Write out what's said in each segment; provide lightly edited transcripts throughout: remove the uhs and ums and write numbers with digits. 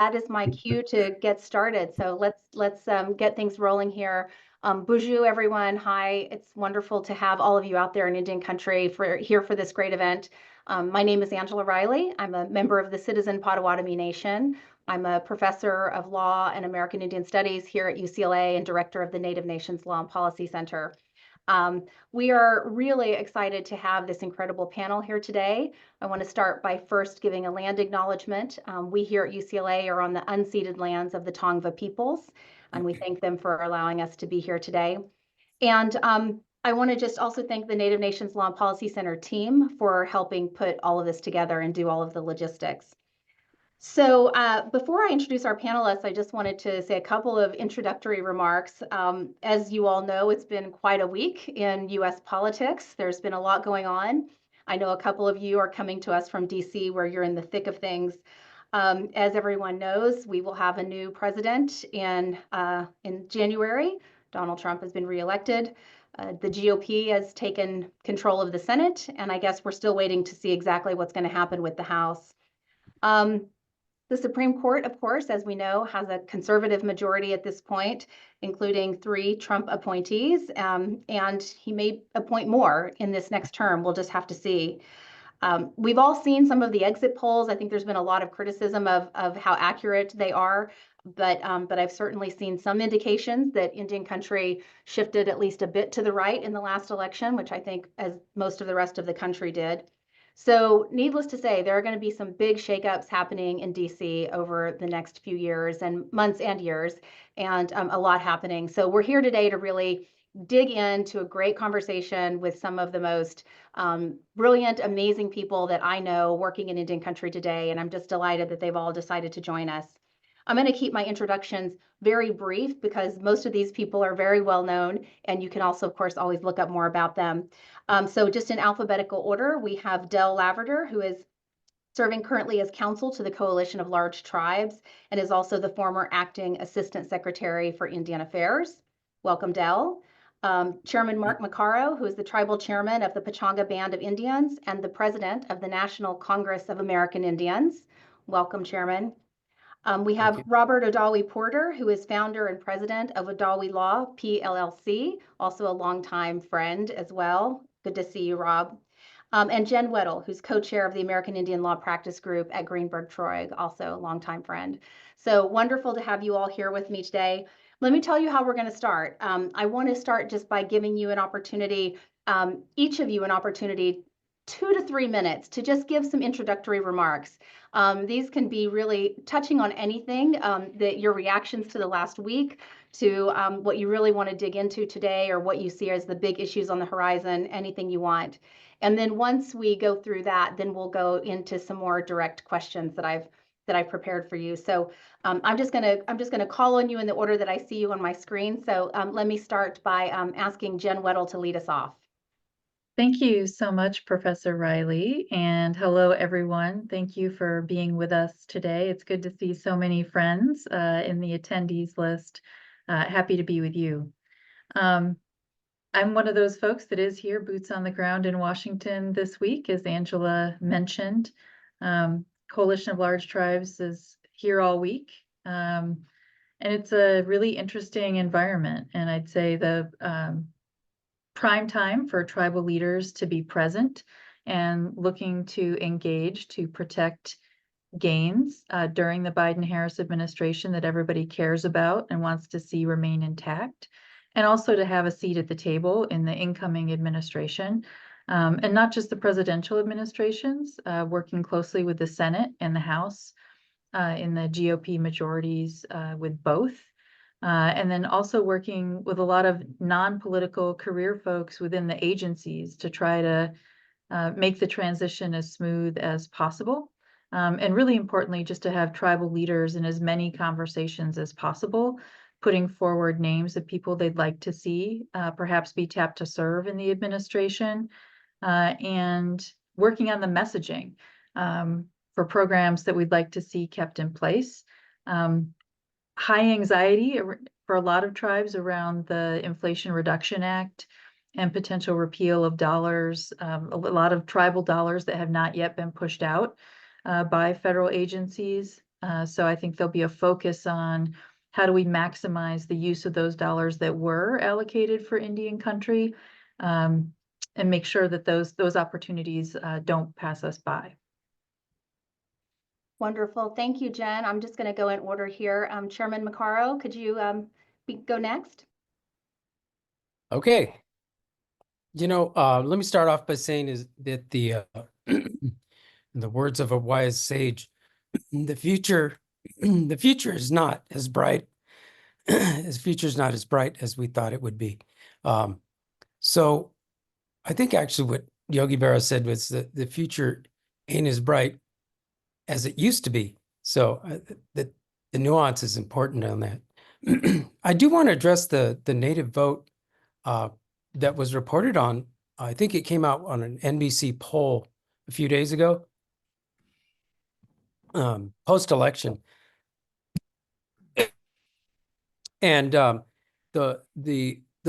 that is my cue to get started. So let's get things rolling here. Bonjour, everyone. Hi, it's wonderful to have all of you out there in Indian country here for this great event. My name is Angela Riley. I'm a member of the Citizen Potawatomi Nation. I'm a professor of law and American Indian Studies here at UCLA and director of the Native Nations Law and Policy Center. We are really excited to have this incredible panel here today. I want to start by first giving a land acknowledgement. We here at UCLA are on the unceded lands of the Tongva peoples, and we thank them for allowing us to be here today. And I want to just also thank the Native Nations Law and Policy Center team for helping put all of this together and do all of the logistics. So before I introduce our panelists, I just wanted to say a couple of introductory remarks. As you all know, it's been quite a week in US politics. There's been a lot going on. I know a couple of you are coming to us from DC where you're in the thick of things. As everyone knows, we will have a new president in January. Donald Trump has been reelected. The GOP has taken control of the Senate, and I guess we're still waiting to see exactly what's going to happen with the House. The Supreme Court, of course, as we know, has a conservative majority at this point, including 3 Trump appointees, and he may appoint more in this next term. We'll just have to see. We've all seen some of the exit polls. I think there's been a lot of criticism of how accurate they are, but I've certainly seen some indications that Indian country shifted at least a bit to the right in the last election, which I think as most of the rest of the country did. So needless to say, there are going to be some big shakeups happening in DC over the next few years and months and years, and a lot happening. So we're here today to really dig into a great conversation with some of the most brilliant, amazing people that I know working in Indian country today, and I'm just delighted that they've all decided to join us. I'm going to keep my introductions very brief because most of these people are very well known, and you can also, of course, always look up more about them. So just in alphabetical order, we have Del Laverdure, who is serving currently as counsel to the Coalition of Large Tribes and is also the former acting assistant secretary for Indian Affairs. Welcome, Del. Chairman Mark Macarro, who is the tribal chairman of the Pechanga Band of Indians and the president of the National Congress of American Indians. Welcome, Chairman. We have Robert Odawi Porter, who is founder and president of Odawi Law, PLLC, also a longtime friend as well. Good to see you, Rob. And Jen Weddle, who's co-chair of the American Indian Law Practice Group at Greenberg, Traurig, also a longtime friend. So wonderful to have you all here with me today. Let me tell you how we're going to start. I want to start just by giving you an opportunity, each of you an opportunity, 2 to 3 minutes to just give some introductory remarks. These can be really touching on anything, your reactions to the last week, to what you really want to dig into today, or what you see as the big issues on the horizon, anything you want. And then once we go through that, then we'll go into some more direct questions that I've prepared for you. So I'm just gonna call on you in the order that I see you on my screen. So let me start by asking Jen Weddle to lead us off. Thank you so much, Professor Riley, and hello, everyone. Thank you for being with us today. It's good to see so many friends in the attendees list. Happy to be with you. I'm one of those folks that is here, boots on the ground in Washington this week, as Angela mentioned. Coalition of Large Tribes is here all week, and it's a really interesting environment, and I'd say the prime time for tribal leaders to be present and looking to engage to protect gains during the Biden-Harris administration that everybody cares about and wants to see remain intact, and also to have a seat at the table in the incoming administration, and not just the presidential administrations, working closely with the Senate and the House in the GOP majorities with both. And then also working with a lot of non-political career folks within the agencies to try to make the transition as smooth as possible. And really importantly, just to have tribal leaders in as many conversations as possible, putting forward names of people they'd like to see perhaps be tapped to serve in the administration, and working on the messaging for programs that we'd like to see kept in place. High anxiety for a lot of tribes around the Inflation Reduction Act and potential repeal of dollars, a lot of tribal dollars that have not yet been pushed out by federal agencies. So I think there'll be a focus on how do we maximize the use of those dollars that were allocated for Indian country, and make sure that those opportunities don't pass us by. Wonderful. Thank you, Jen. I'm just going to go in order here. Chairman Macarro, could you go next? Okay. Let me start off by saying is that in the words of a wise sage, the future is not as bright as we thought it would be. So I think actually what Yogi Berra said was that the future ain't as bright as it used to be. So the nuance is important on that. I do want to address the native vote that was reported on. I think it came out on an NBC poll a few days ago, post-election. And the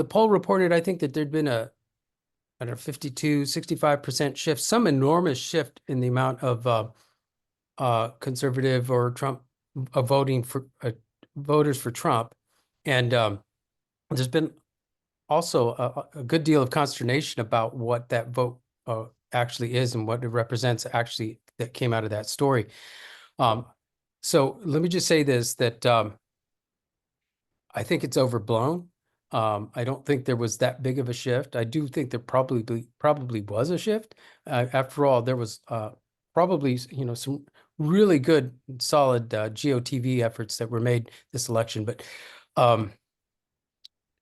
poll reported, I think, that there'd been a 65% shift, some enormous shift in the amount of conservative or Trump voting for voters for Trump. And there's been also a good deal of consternation about what that vote actually is and what it represents actually that came out of that story. So let me just say this, that I think it's overblown. I don't think there was that big of a shift. I do think there probably was a shift. After all, there was probably some really good, solid GOTV efforts that were made this election. But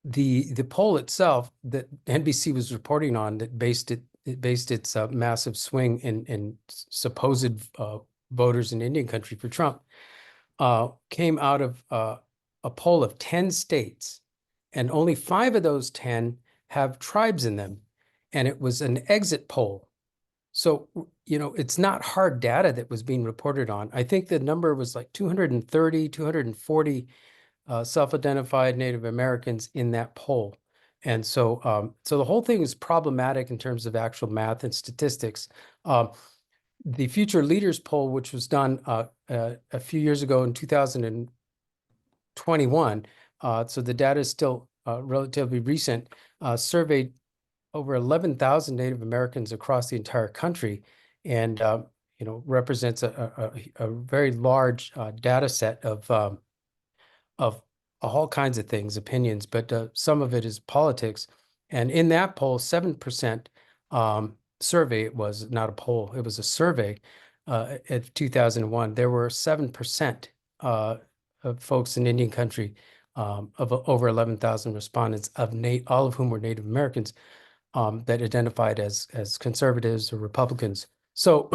the poll itself that NBC was reporting on that based its massive swing in supposed voters in Indian country for Trump came out of a poll of 10 states, and only 5 of those 10 have tribes in them, and it was an exit poll. So, it's not hard data that was being reported on. I think the number was like 230, 240 self-identified Native Americans in that poll. And so, so the whole thing is problematic in terms of actual math and statistics. The Future Leaders poll, which was done a few years ago in 2021, so the data is still relatively recent, surveyed over 11,000 Native Americans across the entire country, and represents a very large data set of all kinds of things, opinions, but some of it is politics. And in that poll, 7% survey, it was not a poll, it was a survey at 2001. There were 7% of folks in Indian country, of over 11,000 respondents, all of whom were Native Americans, that identified as conservatives or Republicans. So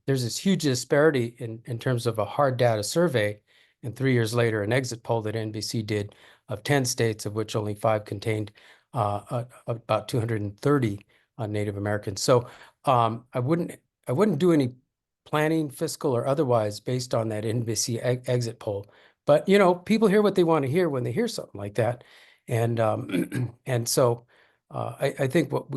there's this huge disparity in terms of a hard data survey, and 3 years later, an exit poll that NBC did of 10 states, of which only 5 contained about 230 Native Americans. So I wouldn't do any planning, fiscal or otherwise, based on that NBC exit poll. But people hear what they want to hear when they hear something like that, and and so I think what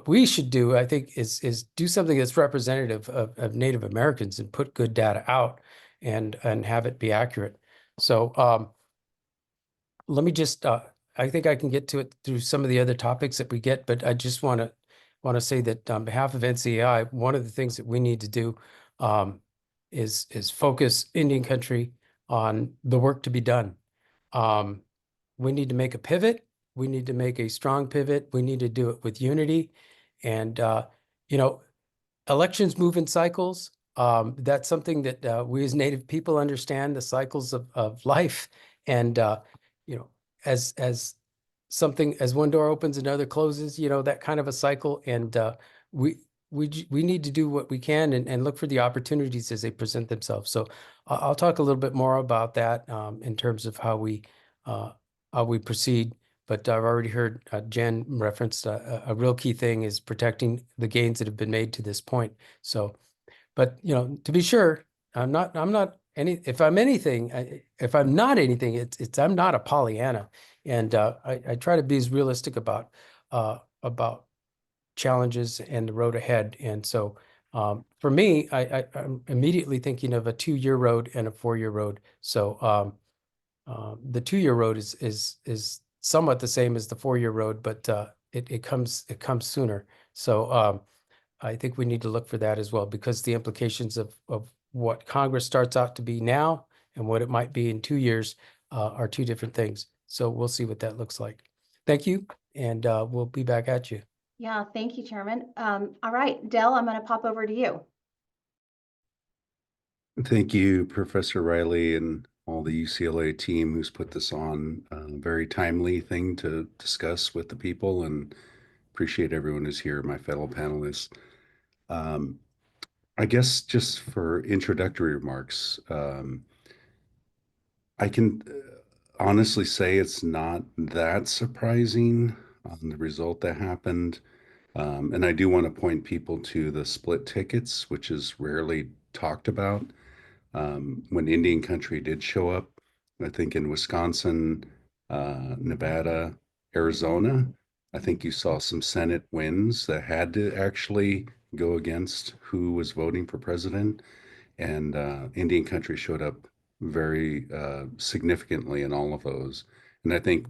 we should do, I think, is do something that's representative of Native Americans and put good data out and have it be accurate. So let me just I think I can get to it through some of the other topics that we get, but I just want to say that on behalf of NCAI, one of the things that we need to do is focus Indian country on the work to be done. We need to make a pivot. We need to make a strong pivot. We need to do it with unity. And, elections move in cycles. That's something that we as Native people understand, the cycles of life. And, as one door opens, another closes, that kind of a cycle. And we need to do what we can and look for the opportunities as they present themselves. So I'll talk a little bit more about that in terms of how we proceed. But I've already heard Jen referenced a real key thing is protecting the gains that have been made to this point. So, but to be sure, if I'm not anything, I'm not a Pollyanna, and I try to be as realistic about challenges and the road ahead. And so, for me, I'm immediately thinking of a 2-year road and a 4-year road. So the 2-year road is somewhat the same as the 4-year road, but it comes sooner. So I think we need to look for that as well, because the implications of what Congress starts out to be now and what it might be in 2 years are two different things. So we'll see what that looks like. Thank you, and we'll be back at you. Yeah, thank you, Chairman. All right, Dell, I'm going to pop over to you. Thank you, Professor Riley, and all the UCLA team who's put this on. A very timely thing to discuss with the people, and appreciate everyone who's here, my fellow panelists. I guess just for introductory remarks, I can honestly say it's not that surprising on the result that happened. And I do want to point people to the split tickets, which is rarely talked about. When Indian country did show up, I think in Wisconsin, Nevada, Arizona, I think you saw some Senate wins that had to actually go against who was voting for president. And Indian country showed up very significantly in all of those. And I think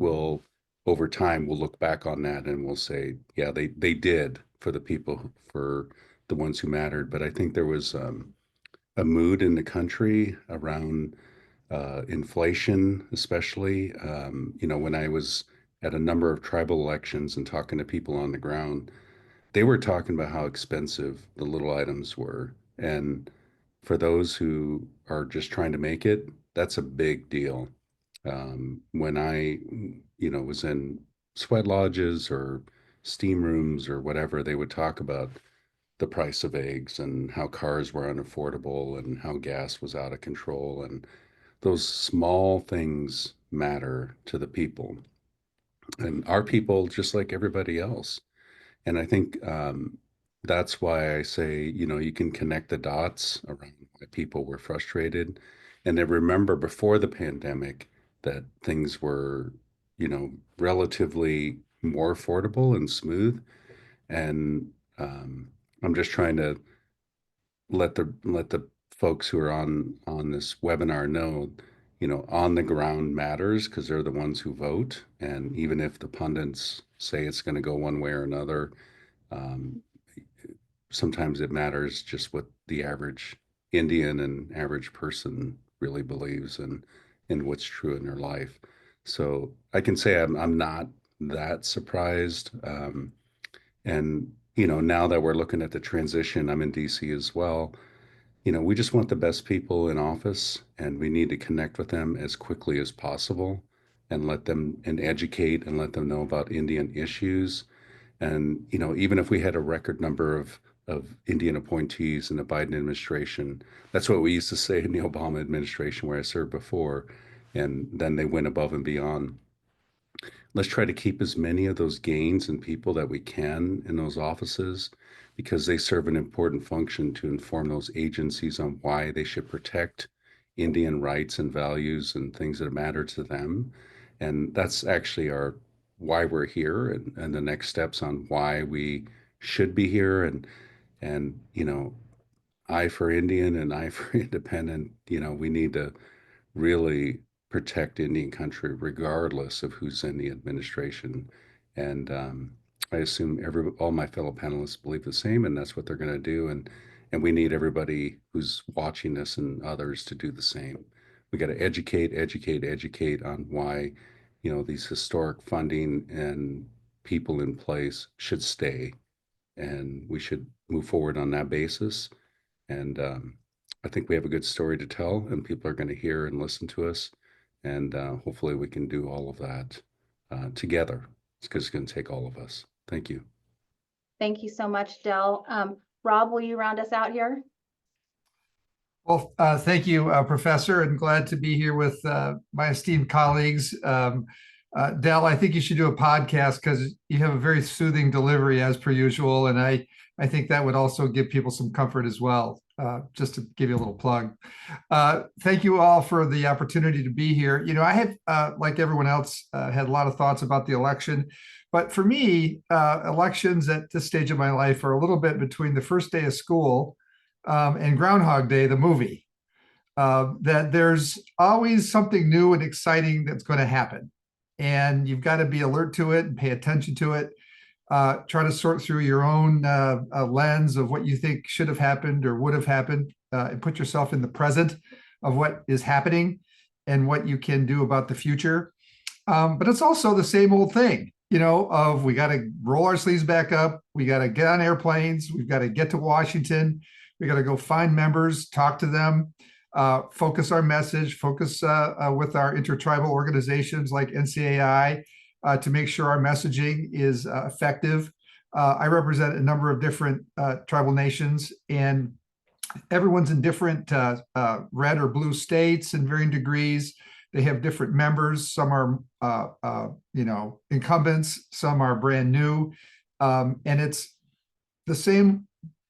over time, we'll look back on that and we'll say, yeah, they did for the people, for the ones who mattered. But I think there was a mood in the country around inflation, especially. When I was at a number of tribal elections and talking to people on the ground, they were talking about how expensive the little items were. And for those who are just trying to make it, that's a big deal. When I, was in sweat lodges or steam rooms or whatever, they would talk about the price of eggs and how cars were unaffordable and how gas was out of control. And those small things matter to the people. And our people, just like everybody else. And I think that's why I say, you can connect the dots around why people were frustrated. And then remember before the pandemic that things were, relatively more affordable and smooth. And I'm just trying to let the folks who are on this webinar know, on the ground matters, because they're the ones who vote. And even if the pundits say it's going to go one way or another, sometimes it matters just what the average Indian and average person really believes and what's true in their life. So I can say I'm not that surprised. And now that we're looking at the transition, I'm in DC as well. We just want the best people in office, and we need to connect with them as quickly as possible and educate and let them know about Indian issues. And, even if we had a record number of Indian appointees in the Biden administration, that's what we used to say in the Obama administration where I served before, and then they went above and beyond. Let's try to keep as many of those gains and people that we can in those offices, because they serve an important function to inform those agencies on why they should protect Indian rights and values and things that matter to them. And that's actually why we're here, and the next steps on why we should be here. And I for Indian and I for independent, we need to really protect Indian country regardless of who's in the administration. And I assume all my fellow panelists believe the same, and that's what they're going to do. And we need everybody who's watching this and others to do the same. We got to educate on why, these historic funding and people in place should stay, and we should move forward on that basis. And I think we have a good story to tell, and people are going to hear and listen to us. And hopefully we can do all of that together, because it's going to take all of us. Thank you. Thank you so much, Dell. Rob, will you round us out here? Well, thank you, Professor, and glad to be here with my esteemed colleagues. Dell, I think you should do a podcast because you have a very soothing delivery as per usual. And I think that would also give people some comfort as well, just to give you a little plug. Thank you all for the opportunity to be here. I have, like everyone else, had a lot of thoughts about the election. But for me, elections at this stage of my life are a little bit between the first day of school and Groundhog Day, the movie, that there's always something new and exciting that's going to happen. And you've got to be alert to it and pay attention to it. Try to sort through your own lens of what you think should have happened or would have happened, and put yourself in the present of what is happening and what you can do about the future. But it's also the same old thing, of we got to roll our sleeves back up. We got to get on airplanes. We've got to get to Washington. We got to go find members, talk to them, focus our message, focus with our intertribal organizations like NCAI to make sure our messaging is effective. I represent a number of different tribal nations, and everyone's in different red or blue states in varying degrees. They have different members. Some are, incumbents. Some are brand new. And it's the same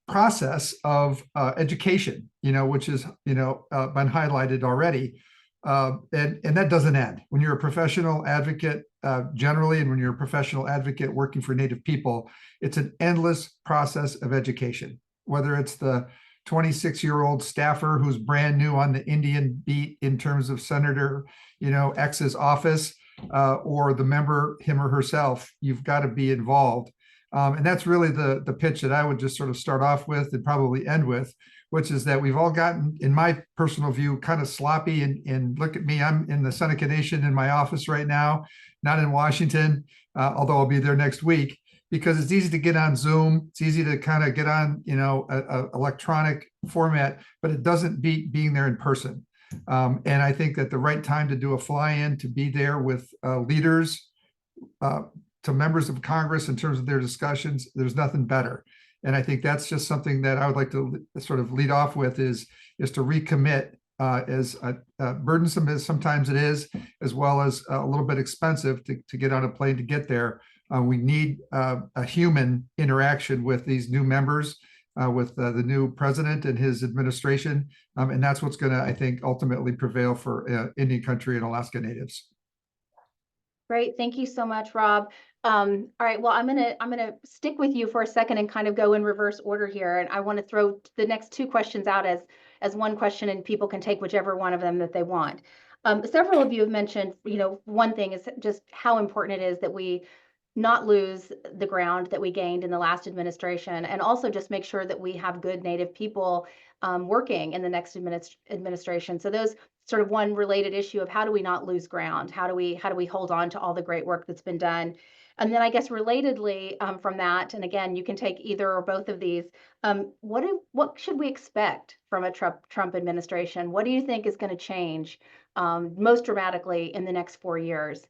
process of education, which is, been highlighted already. And that doesn't end. When you're a professional advocate, generally, and when you're a professional advocate working for Native people, it's an endless process of education, whether it's the 26-year-old staffer who's brand new on the Indian beat in terms of Senator, X's office, or the member, him or herself. You've got to be involved. And that's really the pitch that I would just sort of start off with and probably end with, which is that we've all gotten, in my personal view, kind of sloppy. And look at me, I'm in the Seneca Nation in my office right now, not in Washington, although I'll be there next week, because it's easy to get on Zoom. It's easy to kind of get on, a electronic format, but it doesn't beat being there in person. And I think that the right time to do a fly-in, to be there with leaders, to members of Congress in terms of their discussions, there's nothing better. And I think that's just something that I would like to sort of lead off with is to recommit, as burdensome as sometimes it is, as well as a little bit expensive to get on a plane to get there. We need a human interaction with these new members, with the new president and his administration. And that's what's going to, I think, ultimately prevail for Indian country and Alaska Natives. Great. Thank you so much, Rob. All right. Well, I'm gonna stick with you for a second and kind of go in reverse order here. And I want to throw the next two questions out as one question, and people can take whichever one of them that they want. Several of you have mentioned, one thing is just how important it is that we not lose the ground that we gained in the last administration, and also just make sure that we have good Native people working in the next administration. So those sort of one related issue of how do we not lose ground? How do we hold on to all the great work that's been done? And then I guess relatedly from that, and again, you can take either or both of these, what should we expect from a Trump administration? What do you think is going to change most dramatically in the next 4 years?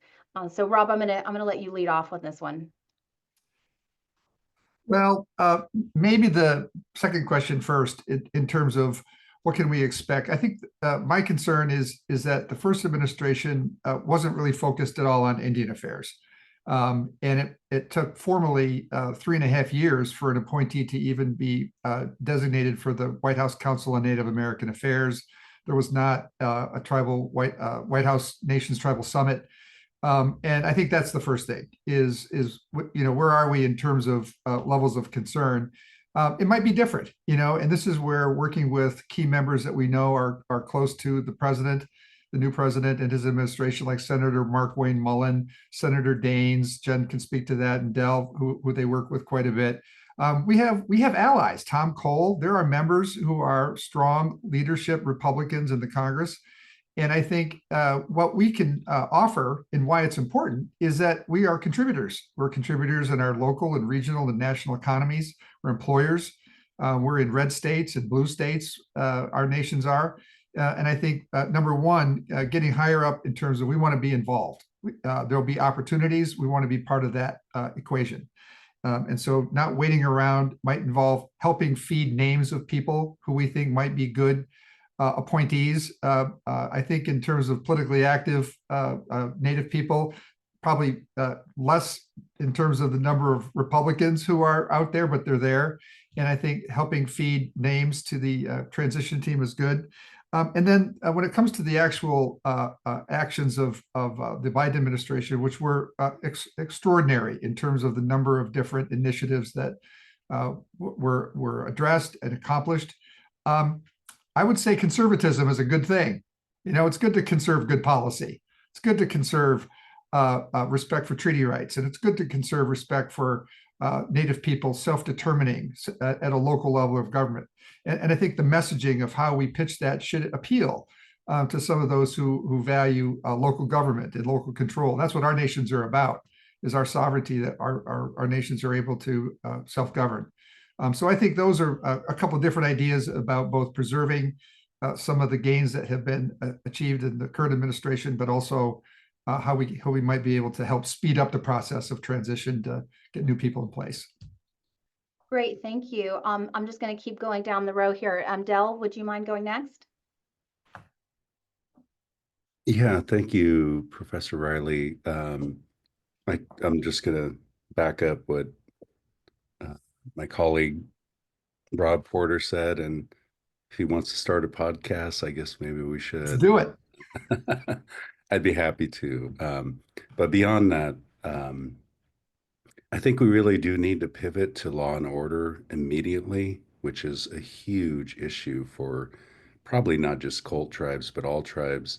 So Rob, I'm gonna let you lead off on this one. Well, maybe the second question first, in terms of what can we expect. I think my concern is that the first administration wasn't really focused at all on Indian affairs. And it took formally 3.5 years for an appointee to even be designated for the White House Council on Native American Affairs. There was not a tribal White House Nations Tribal Summit. And I think that's the first thing is where are we in terms of levels of concern? It might be different, and this is where working with key members that we know are close to the president, the new president and his administration, like Senator Mark Wayne Mullen, Senator Daines, Jen can speak to that, and Del, who they work with quite a bit. We have allies, Tom Cole. There are members who are strong leadership Republicans in the Congress. And I think what we can offer and why it's important is that we are contributors. We're contributors in our local and regional and national economies. We're employers. We're in red states and blue states, our nations are. And I think, number one, getting higher up in terms of we want to be involved. There'll be opportunities. We want to be part of that equation. And so not waiting around might involve helping feed names of people who we think might be good appointees. I think in terms of politically active Native people, probably less in terms of the number of Republicans who are out there, but they're there. And I think helping feed names to the transition team is good. And then when it comes to the actual actions of the Biden administration, which were extraordinary in terms of the number of different initiatives that were addressed and accomplished, I would say conservatism is a good thing. It's good to conserve good policy. It's good to conserve respect for treaty rights, and it's good to conserve respect for Native people self-determining at a local level of government. And I think the messaging of how we pitch that should appeal to some of those who value local government and local control. That's what our nations are about, is our sovereignty, that our nations are able to self-govern. So I think those are a couple of different ideas about both preserving some of the gains that have been achieved in the current administration, but also how we might be able to help speed up the process of transition to get new people in place. Great, thank you. I'm just going to keep going down the row here. Del, would you mind going next? Yeah, thank you, Professor Riley. I'm just going to back up what my colleague Rob Porter said, and if he wants to start a podcast, I guess maybe we should. Let's do it. I'd be happy to. But beyond that, I think we really do need to pivot to law and order immediately, which is a huge issue for probably not just COLT tribes, but all tribes.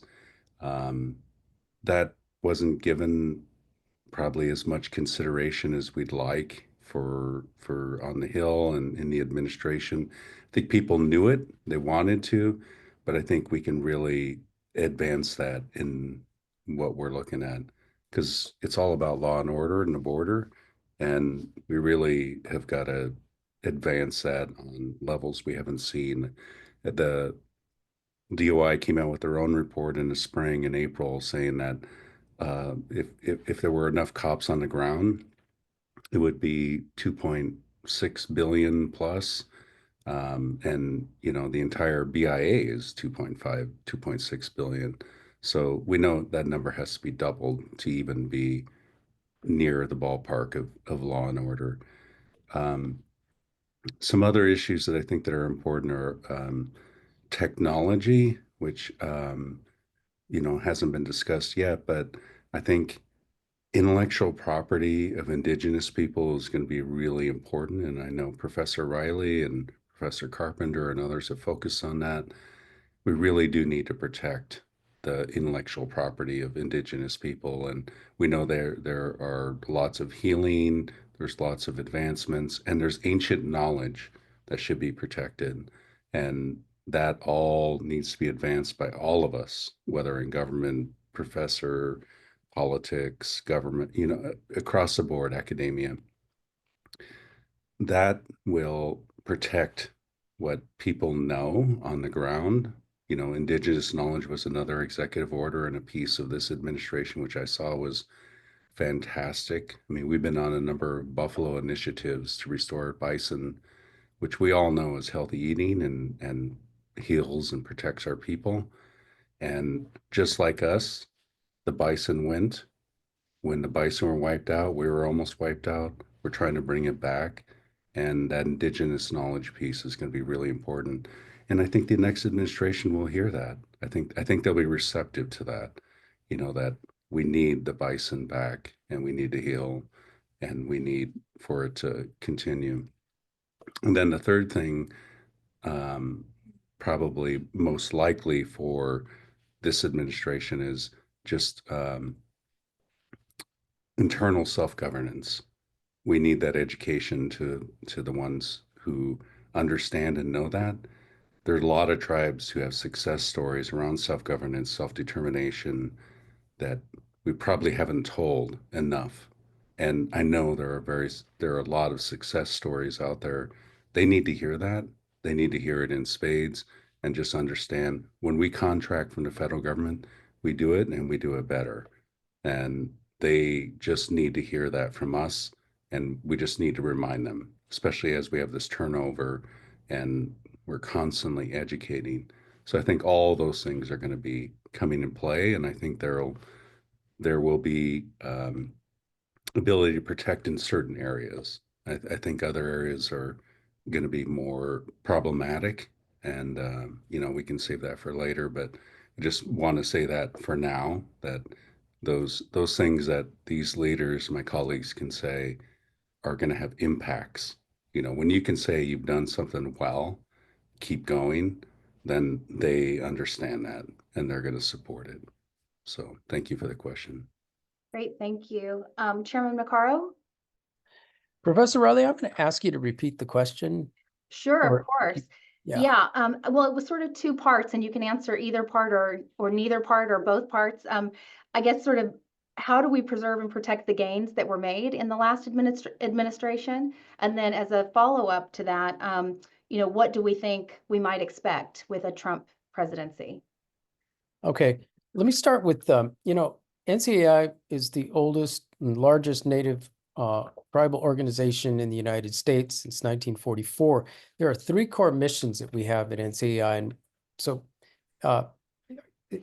That wasn't given probably as much consideration as we'd like for on the Hill and in the administration. I think people knew it, they wanted to, but I think we can really advance that in what we're looking at, because it's all about law and order and the border, and we really have got to advance that on levels we haven't seen. The DOI came out with their own report in the spring in April saying that if there were enough cops on the ground, it would be 2.6 billion plus. And the entire BIA is 2.5, 2.6 billion. So we know that number has to be doubled to even be near the ballpark of law and order. Some other issues that I think that are important are technology, which hasn't been discussed yet, but I think intellectual property of Indigenous people is going to be really important. And I know Professor Riley and Professor Carpenter and others have focused on that. We really do need to protect the intellectual property of Indigenous people. And we know there are lots of healing, there's lots of advancements, and there's ancient knowledge that should be protected. And that all needs to be advanced by all of us, whether in government, professor, politics, government, across the board, academia. That will protect what people know on the ground. Indigenous knowledge was another executive order and a piece of this administration, which I saw was fantastic. I mean, we've been on a number of buffalo initiatives to restore bison, which we all know is healthy eating and heals and protects our people. And just like us, the bison went. When the bison were wiped out, we were almost wiped out. We're trying to bring it back. And that Indigenous knowledge piece is going to be really important. And I think the next administration will hear that. I think they'll be receptive to that, that we need the bison back and we need to heal and we need for it to continue. And then the third thing, probably most likely for this administration, is just internal self-governance. We need that education to the ones who understand and know that. There are a lot of tribes who have success stories around self-governance, self-determination that we probably haven't told enough. And I know there are a lot of success stories out there. They need to hear that. They need to hear it in spades and just understand when we contract from the federal government, we do it and we do it better. And they just need to hear that from us. And we just need to remind them, especially as we have this turnover and we're constantly educating. So I think all those things are going to be coming in play. And I think there will be ability to protect in certain areas. I think other areas are going to be more problematic, and we can save that for later. But I just want to say that for now, that those things that these leaders, my colleagues, can say are going to have impacts. When you can say you've done something well keep going, then they understand that and they're going to support it. So thank you for the question. Great, thank you. Chairman Macarro? Professor Riley, I'm going to ask you to repeat the question. Sure, Or- of course. Yeah. Yeah, well, it was sort of two parts, and you can answer either part or neither part or both parts. I guess sort of how do we preserve and protect the gains that were made in the last administration? And then as a follow-up to that, what do we think we might expect with a Trump presidency? Okay, let me start with, NCAI is the oldest and largest Native tribal organization in the United States since 1944. There are 3 core missions that we have at NCAI, and so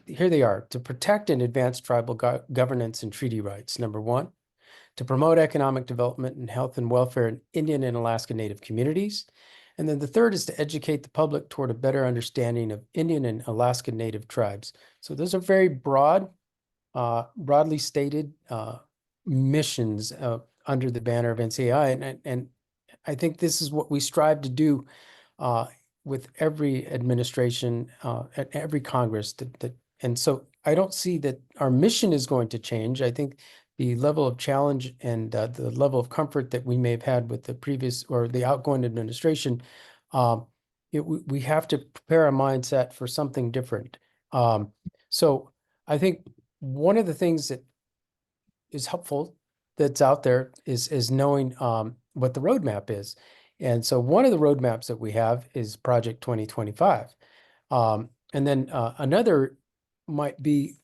here they are: to protect and advance tribal governance and treaty rights, number 1; to promote economic development and health and welfare in Indian and Alaska Native communities. And then the third is to educate the public toward a better understanding of Indian and Alaska Native tribes. So those are very broadly stated missions under the banner of NCAI. And I think this is what we strive to do with every administration at every Congress. And so I don't see that our mission is going to change. I think the level of challenge and the level of comfort that we may have had with the previous or the outgoing administration, we have to prepare our mindset for something different. So I think one of the things that is helpful that's out there is knowing what the roadmap is. And so one of the roadmaps that we have is Project 2025. And then another might be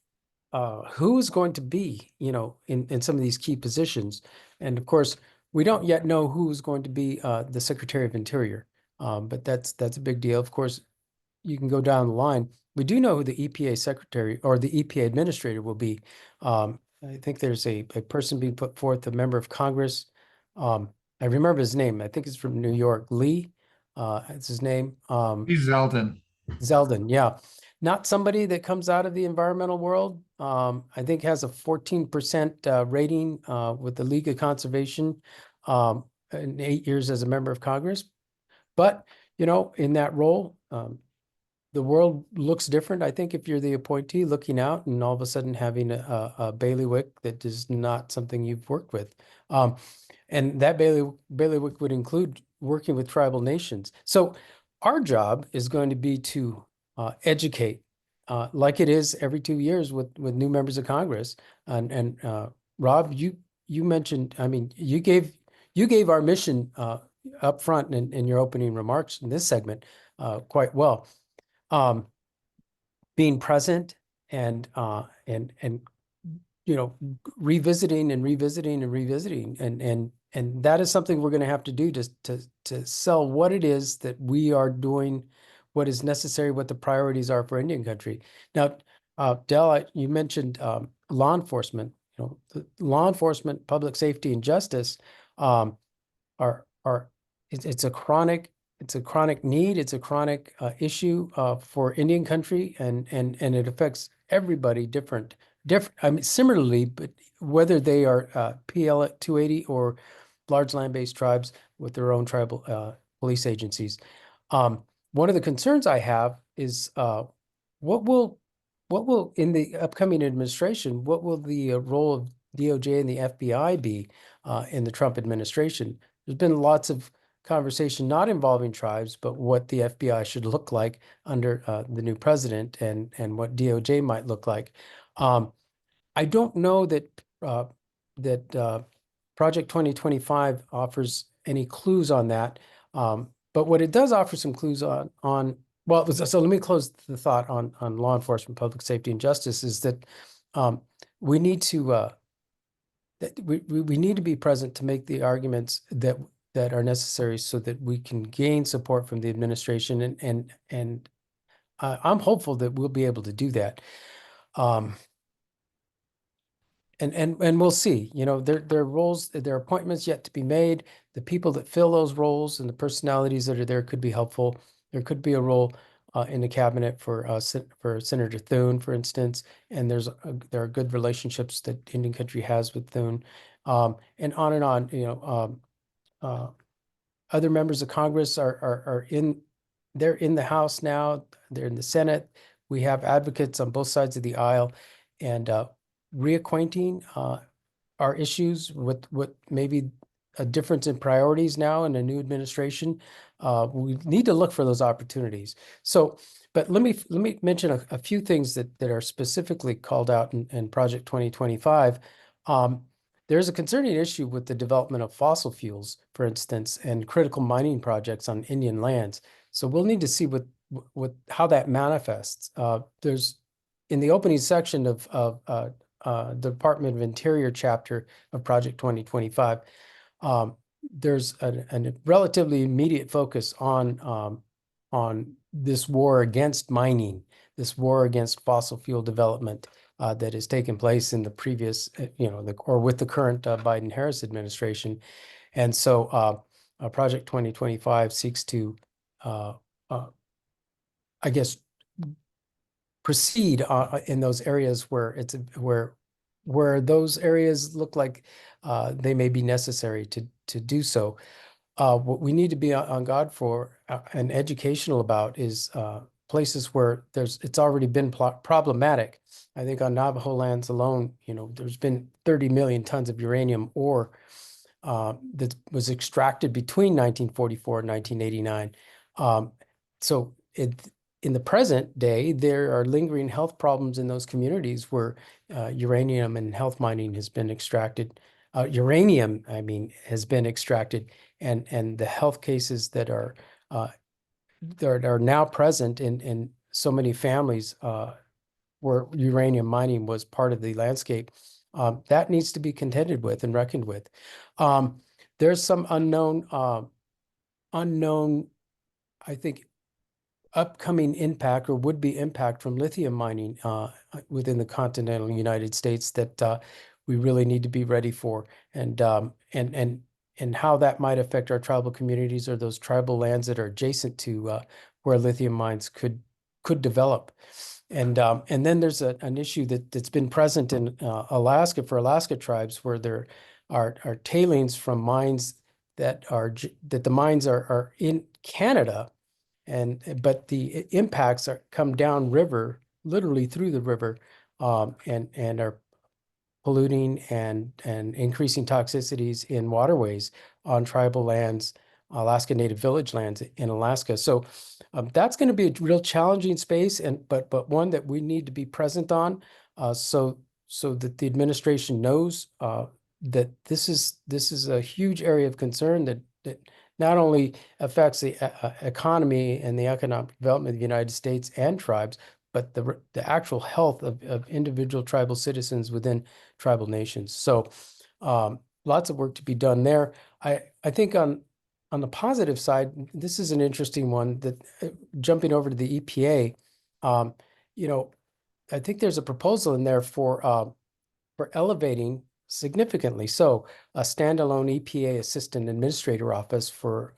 who is going to be, in some of these key positions. And of course, we don't yet know who's going to be the Secretary of Interior, but that's a big deal. Of course, you can go down the line. We do know who the EPA Secretary or the EPA Administrator will be. I think there's a person being put forth, a member of Congress. I remember his name. I think it's from New York. Lee, that's his name. He's Zeldin. Zeldin, yeah. Not somebody that comes out of the environmental world. I think has a 14% rating with the League of Conservation in 8 years as a member of Congress. But, in that role, the world looks different. I think if you're the appointee looking out and all of a sudden having a bailiwick that is not something you've worked with. And that bailiwick would include working with tribal nations. So our job is going to be to educate, like it is every 2 years with new members of Congress. And Rob, you mentioned, you gave our mission up front in your opening remarks in this segment quite well. Being present and revisiting and that is something we're going to have to do to sell what it is that we are doing, what is necessary, what the priorities are for Indian country. Now, Del, you mentioned law enforcement. Law enforcement, public safety, and justice it's a chronic need. It's a chronic issue for Indian country, and it affects everybody different. Similarly, but whether they are PL 280 or large land-based tribes with their own tribal police agencies. One of the concerns I have is what will in the upcoming administration, what will the role of DOJ and the FBI be in the Trump administration? There's been lots of conversation not involving tribes, but what the FBI should look like under the new president and what DOJ might look like. I don't know that Project 2025 offers any clues on that, but what it does offer some clues on well, so let me close the thought on law enforcement, public safety, and justice is that we need to we need to be present to make the arguments that are necessary so that we can gain support from the administration, and I'm hopeful that we'll be able to do that. And we'll see, their roles, their appointments yet to be made. The people that fill those roles and the personalities that are there could be helpful. There could be a role in the cabinet for Senator Thune, for instance, and there are good relationships that Indian country has with Thune, and on. Other members of Congress are in they're in the House now, they're in the Senate. We have advocates on both sides of the aisle, and reacquainting our issues with maybe a difference in priorities now in a new administration. We need to look for those opportunities. So, but let me mention a few things that are specifically called out in Project 2025. There's a concerning issue with the development of fossil fuels, for instance, and critical mining projects on Indian lands. So we'll need to see how that manifests. There's in the opening section of the Department of Interior chapter of Project 2025. There's a relatively immediate focus on this war against mining, this war against fossil fuel development that has taken place in the previous, or with the current Biden-Harris administration. And so Project 2025 seeks to, I guess, proceed in those areas where where those areas look like they may be necessary to do so. What we need to be on guard for and educational about is places where it's already been problematic. I think on Navajo lands alone, there's been 30 million tons of uranium ore that was extracted between 1944 and 1989. So in the present day, there are lingering health problems in those communities where uranium and health mining has been extracted. Uranium, I mean, has been extracted, and the health cases that are now present in so many families where uranium mining was part of the landscape, that needs to be contended with and reckoned with. There's some unknown, I think, upcoming impact or would-be impact from lithium mining within the continental United States that we really need to be ready for, and how that might affect our tribal communities or those tribal lands that are adjacent to where lithium mines could develop. And then there's an issue that's been present in Alaska for Alaska tribes, where there are tailings from mines that the mines are in Canada. But the impacts come down river, literally through the river, and are polluting and increasing toxicities in waterways on tribal lands, Alaska Native village lands in Alaska. So that's going to be a real challenging space, but one that we need to be present on, so that the administration knows that this is a huge area of concern that not only affects the economy and the economic development of the United States and tribes, but the actual health of individual tribal citizens within tribal nations. So lots of work to be done there. I think on the positive side, this is an interesting one, that jumping over to the EPA, I think there's a proposal in there for elevating significantly so a standalone EPA Assistant Administrator Office for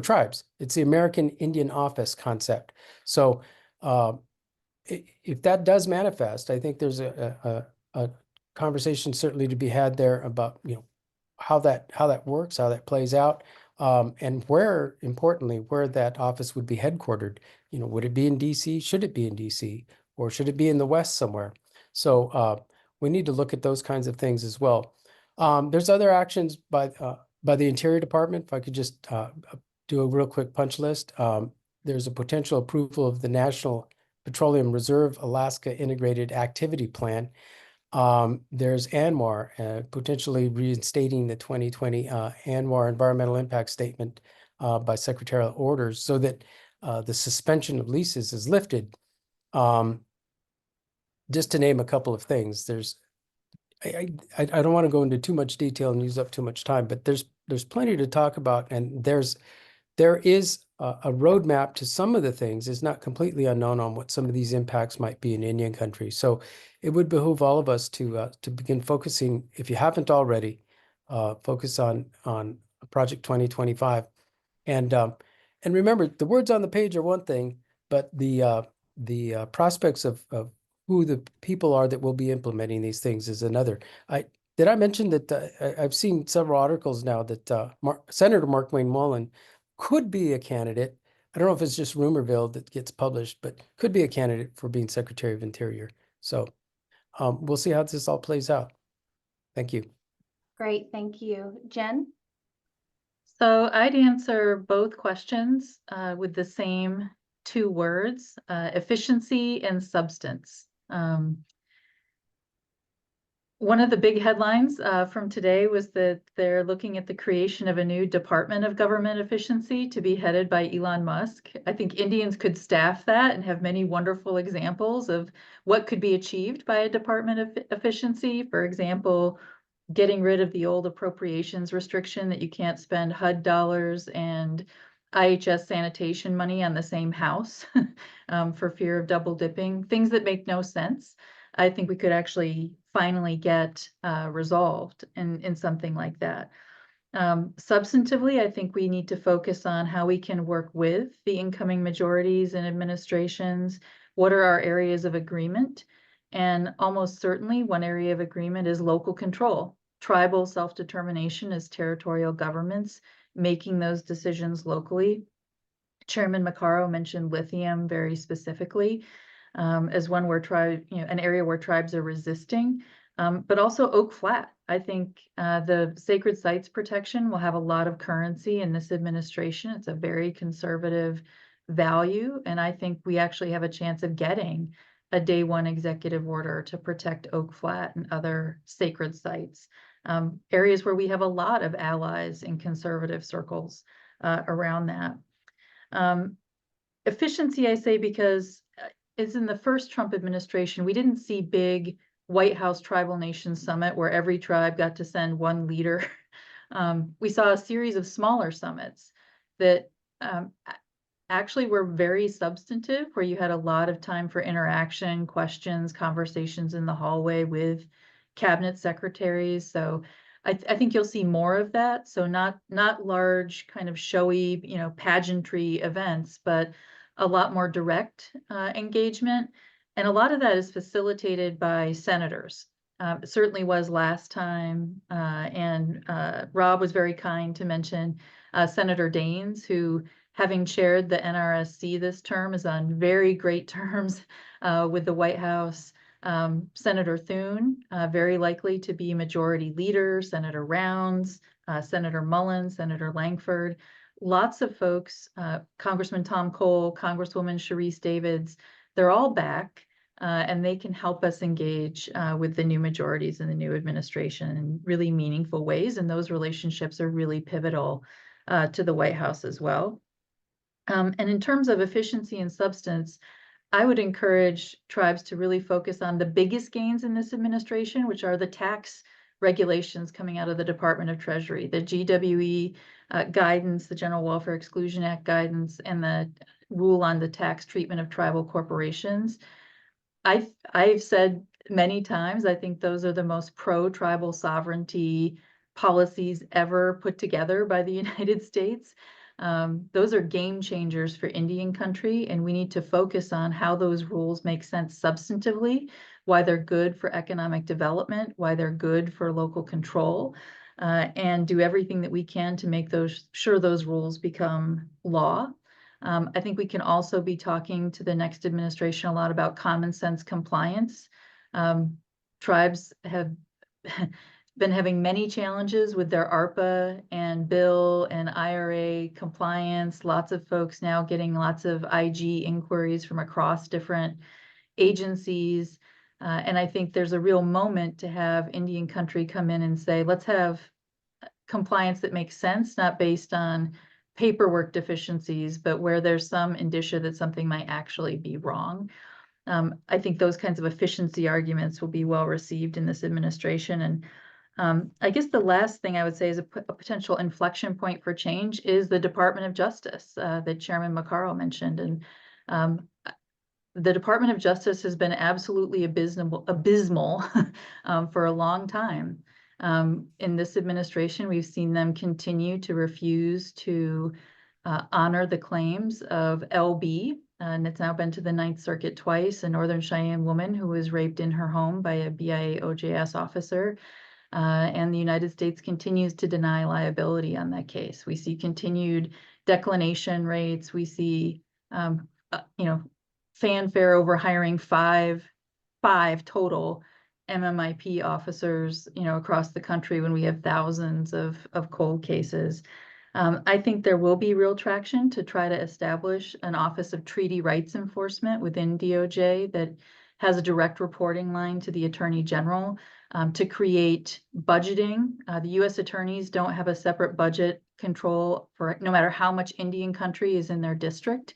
tribes. It's the American Indian Office concept. So if that does manifest, I think there's a conversation certainly to be had there about how that works, how that plays out, and importantly, where that office would be headquartered. Would it be in DC? Should it be in DC? Or should it be in the West somewhere? So we need to look at those kinds of things as well. There's other actions by the Interior Department. If I could just do a real quick punch list. There's a potential approval of the National Petroleum Reserve Alaska Integrated Activity Plan. There's ANWR, potentially reinstating the 2020 ANWR Environmental Impact Statement by secretarial orders, so that the suspension of leases is lifted. Just to name a couple of things, I don't want to go into too much detail and use up too much time, but there's plenty to talk about, and there is a roadmap to some of the things. It's not completely unknown on what some of these impacts might be in Indian country. So it would behoove all of us to begin focusing, if you haven't already, focus on Project 2025. And remember, the words on the page are one thing, but the prospects of who the people are that will be implementing these things is another. Did I mention that I've seen several articles now that Senator Mark Wayne Mullen could be a candidate. I don't know if it's just Rumorville that gets published, but could be a candidate for being Secretary of Interior. So we'll see how this all plays out. Thank you. Great, thank you. Jen? So I'd answer both questions with the same two words, efficiency and substance. One of the big headlines from today was that they're looking at the creation of a new Department of Government Efficiency to be headed by Elon Musk. I think Indians could staff that and have many wonderful examples of what could be achieved by a Department of Efficiency. For example, getting rid of the old appropriations restriction that you can't spend HUD dollars and IHS sanitation money on the same house for fear of double dipping, things that make no sense. I think we could actually finally get resolved in something like that. Substantively, I think we need to focus on how we can work with the incoming majorities and administrations. What are our areas of agreement? And almost certainly one area of agreement is local control. Tribal self-determination as territorial governments, making those decisions locally. Chairman Macarro mentioned lithium very specifically as one where an area where tribes are resisting, but also Oak Flat. I think the sacred sites protection will have a lot of currency in this administration. It's a very conservative value, and I think we actually have a chance of getting a day one executive order to protect Oak Flat and other sacred sites, areas where we have a lot of allies in conservative circles around that. Efficiency, I say, because is in the first Trump administration, we didn't see big White House Tribal Nations Summit where every tribe got to send one leader. We saw a series of smaller summits that actually were very substantive, where you had a lot of time for interaction, questions, conversations in the hallway with cabinet secretaries. So I think you'll see more of that. So not large kind of showy, pageantry events, but a lot more direct engagement. And a lot of that is facilitated by senators. It certainly was last time. And Rob was very kind to mention Senator Daines, who, having chaired the NRSC this term, is on very great terms with the White House. Senator Thune, very likely to be majority leader, Senator Rounds, Senator Mullins, Senator Langford. Lots of folks, Congressman Tom Cole, Congresswoman Sharice Davids, they're all back, and they can help us engage with the new majorities and the new administration in really meaningful ways. And those relationships are really pivotal to the White House as well. And in terms of efficiency and substance, I would encourage tribes to really focus on the biggest gains in this administration, which are the tax regulations coming out of the Department of Treasury, the GWE guidance, the General Welfare Exclusion Act guidance, and the rule on the tax treatment of tribal corporations. I've said many times, I think those are the most pro-tribal sovereignty policies ever put together by the United States. Those are game changers for Indian country, and we need to focus on how those rules make sense substantively, why they're good for economic development, why they're good for local control, and do everything that we can to make sure those rules become law. I think we can also be talking to the next administration a lot about common sense compliance. Tribes have been having many challenges with their ARPA and bill and IRA compliance. Lots of folks now getting lots of IG inquiries from across different agencies. And I think there's a real moment to have Indian country come in and say, let's have compliance that makes sense, not based on paperwork deficiencies, but where there's some indicia that something might actually be wrong. I think those kinds of efficiency arguments will be well received in this administration. And I guess the last thing I would say is a potential inflection point for change is the Department of Justice that Chairman Macarro mentioned. And the Department of Justice has been absolutely abysmal for a long time. In this administration, we've seen them continue to refuse to honor the claims of LB, and it's now been to the Ninth Circuit twice, a Northern Cheyenne woman who was raped in her home by a BIA OJS officer. And the United States continues to deny liability on that case. We see continued declination rates. We see, fanfare over hiring five total MMIP officers, across the country when we have thousands of cold cases. I think there will be real traction to try to establish an Office of Treaty Rights Enforcement within DOJ that has a direct reporting line to the Attorney General, to create budgeting. The U.S. attorneys don't have a separate budget control for no matter how much Indian country is in their district.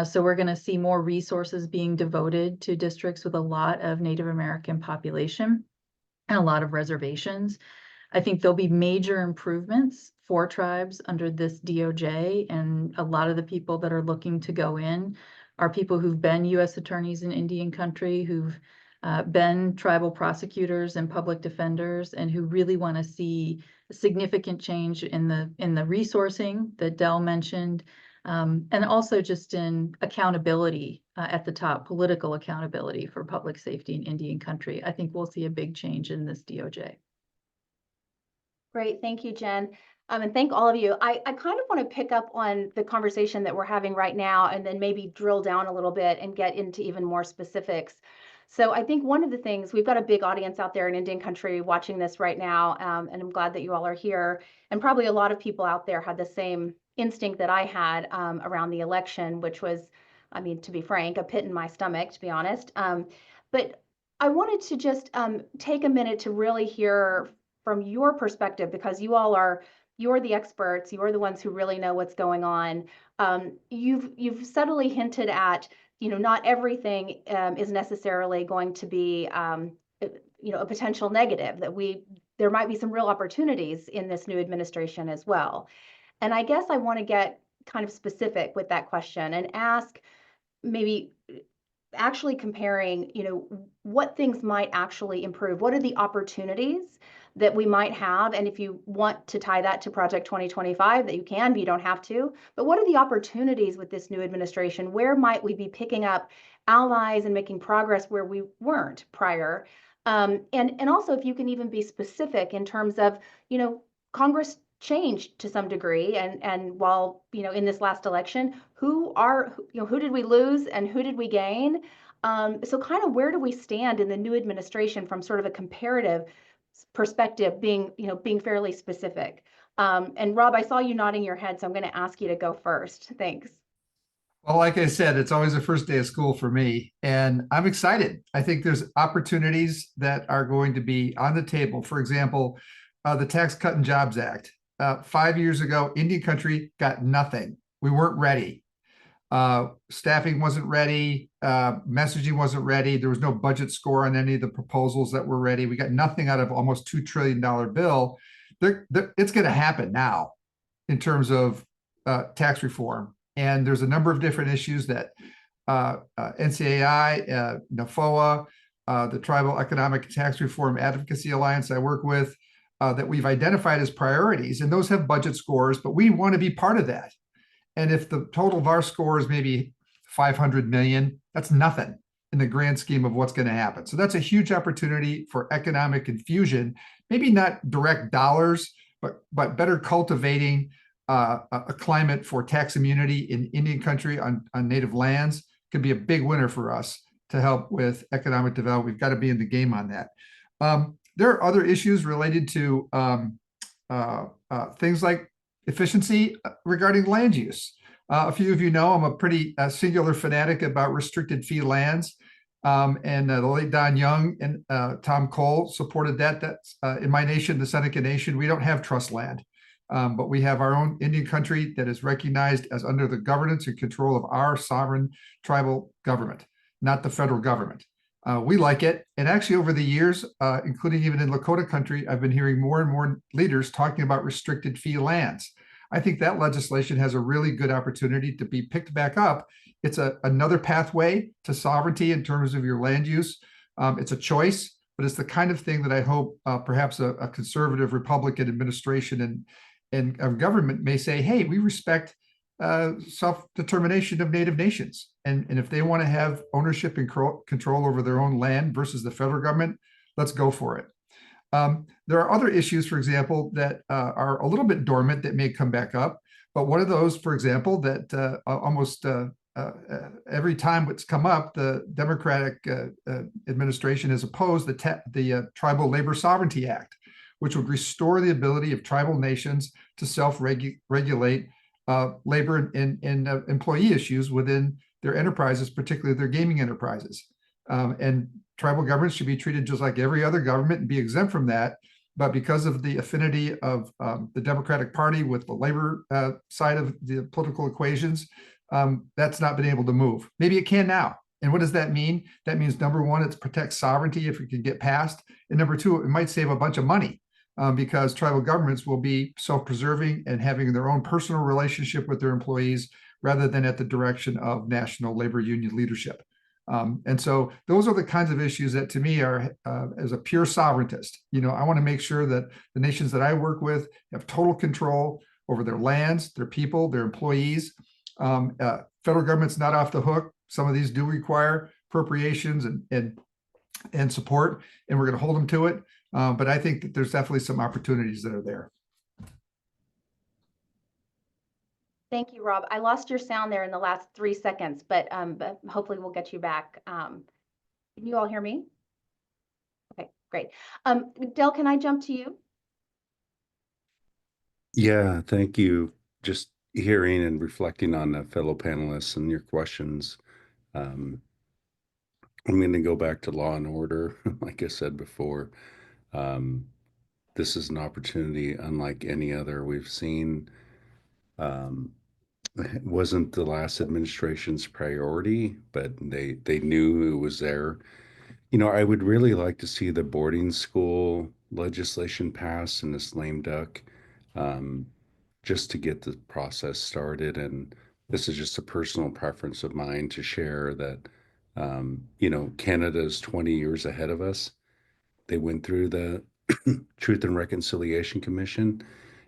So we're going to see more resources being devoted to districts with a lot of Native American population and a lot of reservations. I think there'll be major improvements for tribes under this DOJ, and a lot of the people that are looking to go in are people who've been U.S. attorneys in Indian country, who've been tribal prosecutors and public defenders, and who really want to see a significant change in the resourcing that Del mentioned, and also just in accountability at the top, political accountability for public safety in Indian country. I think we'll see a big change in this DOJ. Great, thank you, Jen. And thank all of you. I kind of want to pick up on the conversation that we're having right now, and then maybe drill down a little bit and get into even more specifics. So I think one of the things, we've got a big audience out there in Indian country watching this right now, and I'm glad that you all are here. And probably a lot of people out there had the same instinct that I had around the election, which was, I mean, to be frank, a pit in my stomach, to be honest. But I wanted to just take a minute to really hear from your perspective, because you're the experts, you're the ones who really know what's going on. You've subtly hinted at, not everything is necessarily going to be, a potential negative, that there might be some real opportunities in this new administration as well. And I guess I want to get kind of specific with that question and ask, maybe actually comparing, what things might actually improve. What are the opportunities that we might have? And if you want to tie that to Project 2025, that you can, but you don't have to. But what are the opportunities with this new administration? Where might we be picking up allies and making progress where we weren't prior? And also, if you can even be specific in terms of, Congress changed to some degree, and while in this last election, who did we lose and who did we gain? So kind of where do we stand in the new administration from sort of a comparative perspective, being fairly specific? And Rob, I saw you nodding your head, so I'm going to ask you to go first. Thanks. Well, like I said, it's always the first day of school for me, and I'm excited. I think there's opportunities that are going to be on the table. For example, the Tax Cut and Jobs Act. 5 years ago, Indian country got nothing. We weren't ready. Staffing wasn't ready. Messaging wasn't ready. There was no budget score on any of the proposals that were ready. We got nothing out of almost $2 trillion bill. It's going to happen now in terms of tax reform. And there's a number of different issues that NCAI, NAFOA, the Tribal Economic Tax Reform Advocacy Alliance I work with, that we've identified as priorities, and those have budget scores, but we want to be part of that. And if the total of our score is maybe 500 million, that's nothing in the grand scheme of what's going to happen. So that's a huge opportunity for economic infusion, maybe not direct dollars, but better cultivating a climate for tax immunity in Indian country on native lands could be a big winner for us to help with economic development. We've got to be in the game on that. There are other issues related to things like efficiency regarding land use. A few of you know I'm a pretty singular fanatic about restricted fee lands. And the late Don Young and Tom Cole supported that. That's in my nation, the Seneca Nation, we don't have trust land, but we have our own Indian country that is recognized as under the governance and control of our sovereign tribal government, not the federal government. We like it. And actually over the years, including even in Lakota country, I've been hearing more and more leaders talking about restricted fee lands. I think that legislation has a really good opportunity to be picked back up. It's another pathway to sovereignty in terms of your land use. It's a choice, but it's the kind of thing that I hope perhaps a conservative Republican administration and government may say, hey, we respect self-determination of native nations. And if they want to have ownership and control over their own land versus the federal government, let's go for it. There are other issues, for example, that are a little bit dormant that may come back up. But one of those, for example, that almost every time it's come up, the Democratic administration has opposed the Tribal Labor Sovereignty Act, which would restore the ability of tribal nations to self-regulate labor and employee issues within their enterprises, particularly their gaming enterprises. And tribal governments should be treated just like every other government and be exempt from that. But because of the affinity of the Democratic Party with the labor side of the political equations, that's not been able to move. Maybe it can now. And what does that mean? That means, number one, it protects sovereignty if it can get passed. And number two, it might save a bunch of money because tribal governments will be self-preserving and having their own personal relationship with their employees rather than at the direction of national labor union leadership. And so those are the kinds of issues that to me are, as a pure sovereigntist, I want to make sure that the nations that I work with have total control over their lands, their people, their employees. Federal government's not off the hook. Some of these do require appropriations and support, and we're going to hold them to it. But I think that there's definitely some opportunities that are there. Thank you, Rob. I lost your sound there in the last 3 seconds, but hopefully we'll get you back. Can you all hear me? Okay, great. Del, can I jump to you? Yeah, thank you. Just hearing and reflecting on the fellow panelists and your questions. I'm going to go back to law and order. Like I said before, this is an opportunity unlike any other we've seen. It wasn't the last administration's priority, but they knew it was there. I would really like to see the boarding school legislation passed in this lame duck, just to get the process started. And this is just a personal preference of mine to share that, Canada is 20 years ahead of us. They went through the Truth and Reconciliation Commission,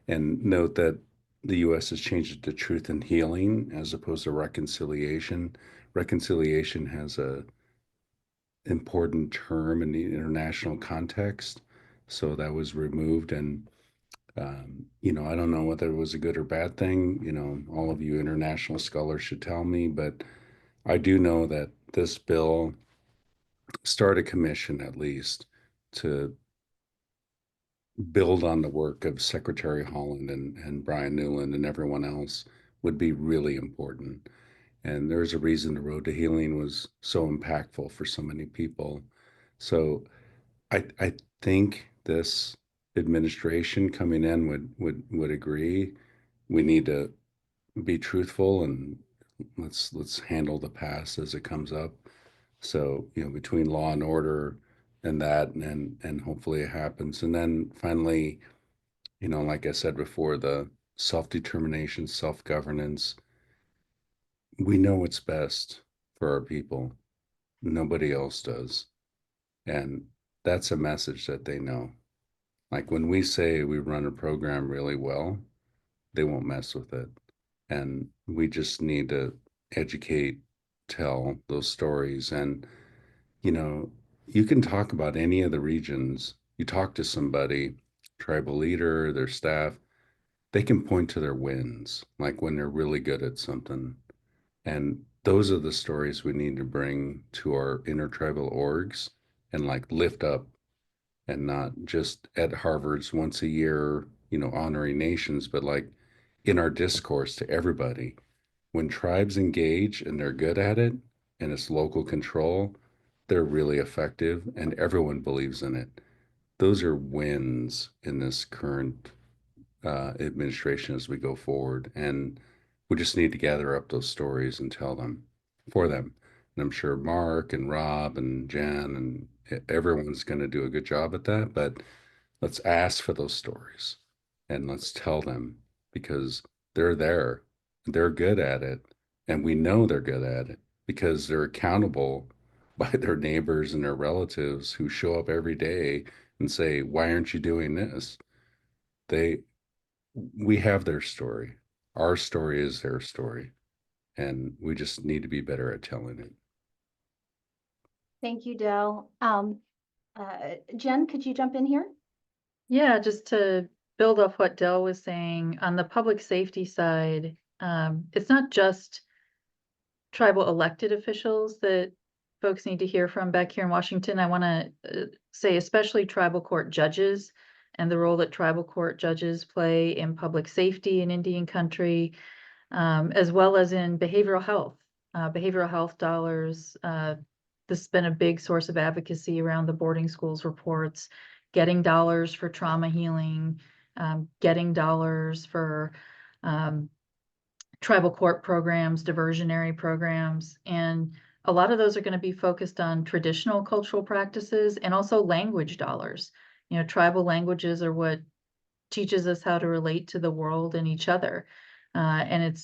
and note that the U.S. has changed it to truth and healing as opposed to reconciliation. Reconciliation has a important term in the international context, so that was removed. And I don't know whether it was a good or bad thing. All of you international scholars should tell me, but I do know that this bill start a commission at least to build on the work of Secretary Holland and Brian Newland and everyone else would be really important. And there's a reason the road to healing was so impactful for so many people. So I think this administration coming in would agree. We need to be truthful and let's handle the past as it comes up. So, between law and order and that, and hopefully it happens. And then finally, like I said before, the self-determination, self-governance, we know what's best for our people. Nobody else does. And that's a message that they know. Like when we say we run a program really well, they won't mess with it. And we just need to educate, tell those stories. And, you can talk about any of the regions. You talk to somebody, tribal leader, their staff, they can point to their wins, like when they're really good at something. And those are the stories we need to bring to our intertribal orgs and like lift up, and not just at Harvard's once a year, honoring nations, but like in our discourse to everybody. When tribes engage and they're good at it and it's local control, they're really effective and everyone believes in it. Those are wins in this current administration as we go forward. And we just need to gather up those stories and tell them for them. And I'm sure Mark and Rob and Jen and everyone's going to do a good job at that. But let's ask for those stories and let's tell them, because they're there. They're good at it. And we know they're good at it because they're accountable by their neighbors and their relatives who show up every day and say, why aren't you doing this? We have their story. Our story is their story. And we just need to be better at telling it. Thank you, Del. Jen, could you jump in here? Yeah, just to build off what Del was saying on the public safety side. It's not just tribal elected officials that folks need to hear from back here in Washington. I want to say especially tribal court judges and the role that tribal court judges play in public safety in Indian country, as well as in behavioral health dollars. This has been a big source of advocacy around the boarding schools reports, getting dollars for trauma healing, getting dollars for tribal court programs, diversionary programs, and a lot of those are going to be focused on traditional cultural practices and also language dollars. You know, tribal languages are what teaches us how to relate to the world and each other. And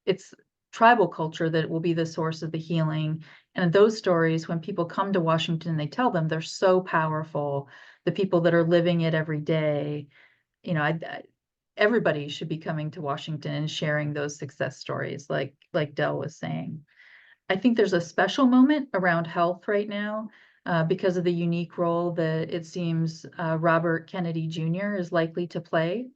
it's tribal culture that will be the source of the healing. And those stories, when people come to Washington, they tell them they're so powerful. The people that are living it every day, you know, everybody should be coming to Washington and sharing those success stories, like Del was saying. I think there's a special moment around health right now because of the unique role that it seems Robert Kennedy Jr. is likely to play.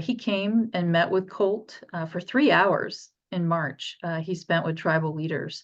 He came and met with COLT for 3 hours in March. He spent with tribal leaders,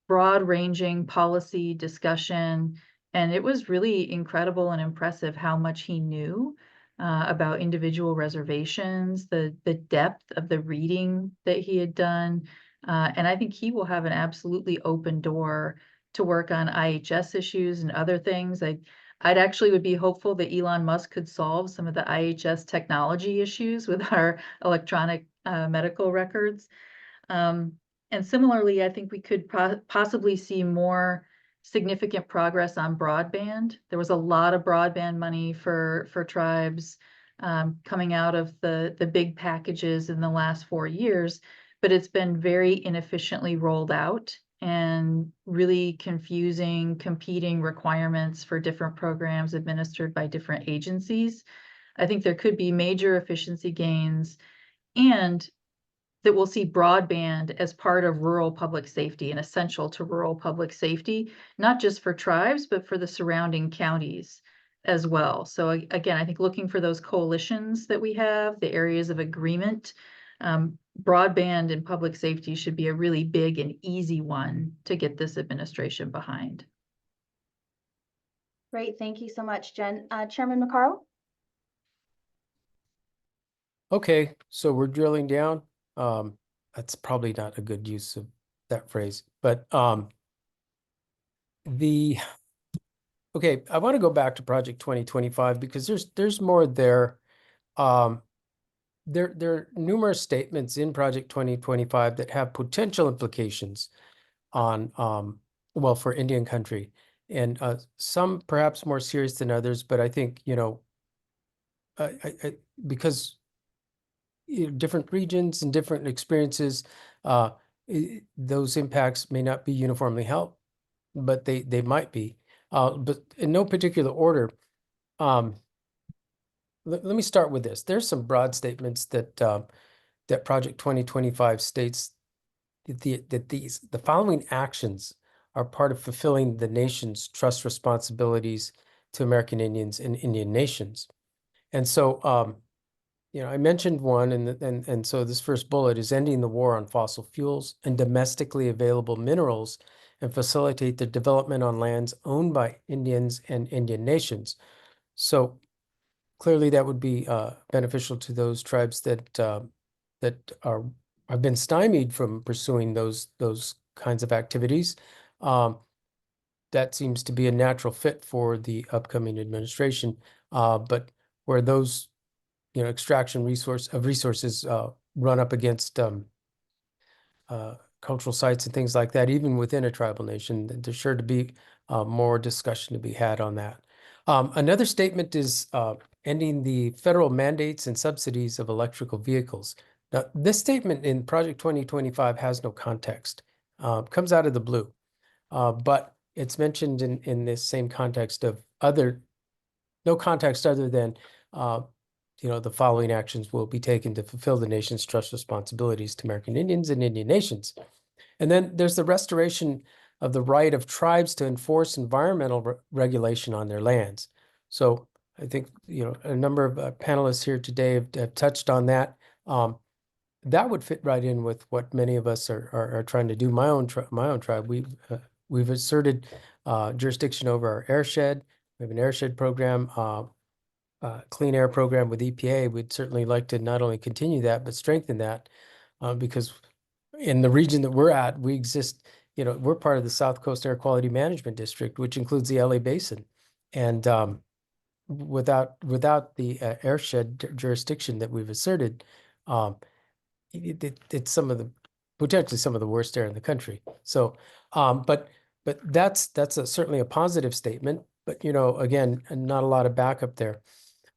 broad-ranging policy discussion, and it was really incredible and impressive how much he knew about individual reservations, the depth of the reading that he had done. And I think he will have an absolutely open door to work on IHS issues and other things. I'd actually would be hopeful that Elon Musk could solve some of the IHS technology issues with our electronic medical records. And similarly, I think we could possibly see more significant progress on broadband. There was a lot of broadband money for tribes coming out of the big packages in the last 4 years, but it's been very inefficiently rolled out and really confusing competing requirements for different programs administered by different agencies. I think there could be major efficiency gains, and that we'll see broadband as part of rural public safety and essential to rural public safety, not just for tribes, but for the surrounding counties as well. So again, I think looking for those coalitions that we have, the areas of agreement, broadband and public safety should be a really big and easy one to get this administration behind. Great, thank you so much, Jen. Chairman Macarro? Okay, so we're drilling down. That's probably not a good use of that phrase, but okay, I want to go back to Project 2025 because there's more there. There are numerous statements in Project 2025 that have potential implications on well, for Indian country, and some perhaps more serious than others, but I think, you know, because different regions and different experiences, those impacts may not be uniformly felt, but they might be. But in no particular order, let me start with this. There's some broad statements that that Project 2025 states that the following actions are part of fulfilling the nation's trust responsibilities to American Indians and Indian nations. And so, you know, I mentioned one, and so this first bullet is ending the war on fossil fuels and domestically available minerals and facilitate the development on lands owned by Indians and Indian nations. So clearly that would be beneficial to those tribes that have been stymied from pursuing those kinds of activities. That seems to be a natural fit for the upcoming administration, but where those, you know, extraction resources run up against cultural sites and things like that, even within a tribal nation, there's sure to be more discussion to be had on that. Another statement is ending the federal mandates and subsidies of electrical vehicles. Now, this statement in Project 2025 has no context, comes out of the blue, but it's mentioned in this same context of no context other than, you know, the following actions will be taken to fulfill the nation's trust responsibilities to American Indians and Indian nations. And then there's the restoration of the right of tribes to enforce environmental regulation on their lands. So I think, a number of panelists here today have touched on that. That would fit right in with what many of us are trying to do. My own tribe, we've asserted jurisdiction over our airshed. We have an airshed program, clean air program with EPA. We'd certainly like to not only continue that, but strengthen that, because in the region that we're at, we exist, we're part of the South Coast Air Quality Management District, which includes the LA Basin. And without the airshed jurisdiction that we've asserted, it's potentially some of the worst air in the country. So, but that's certainly a positive statement. But again, not a lot of backup there.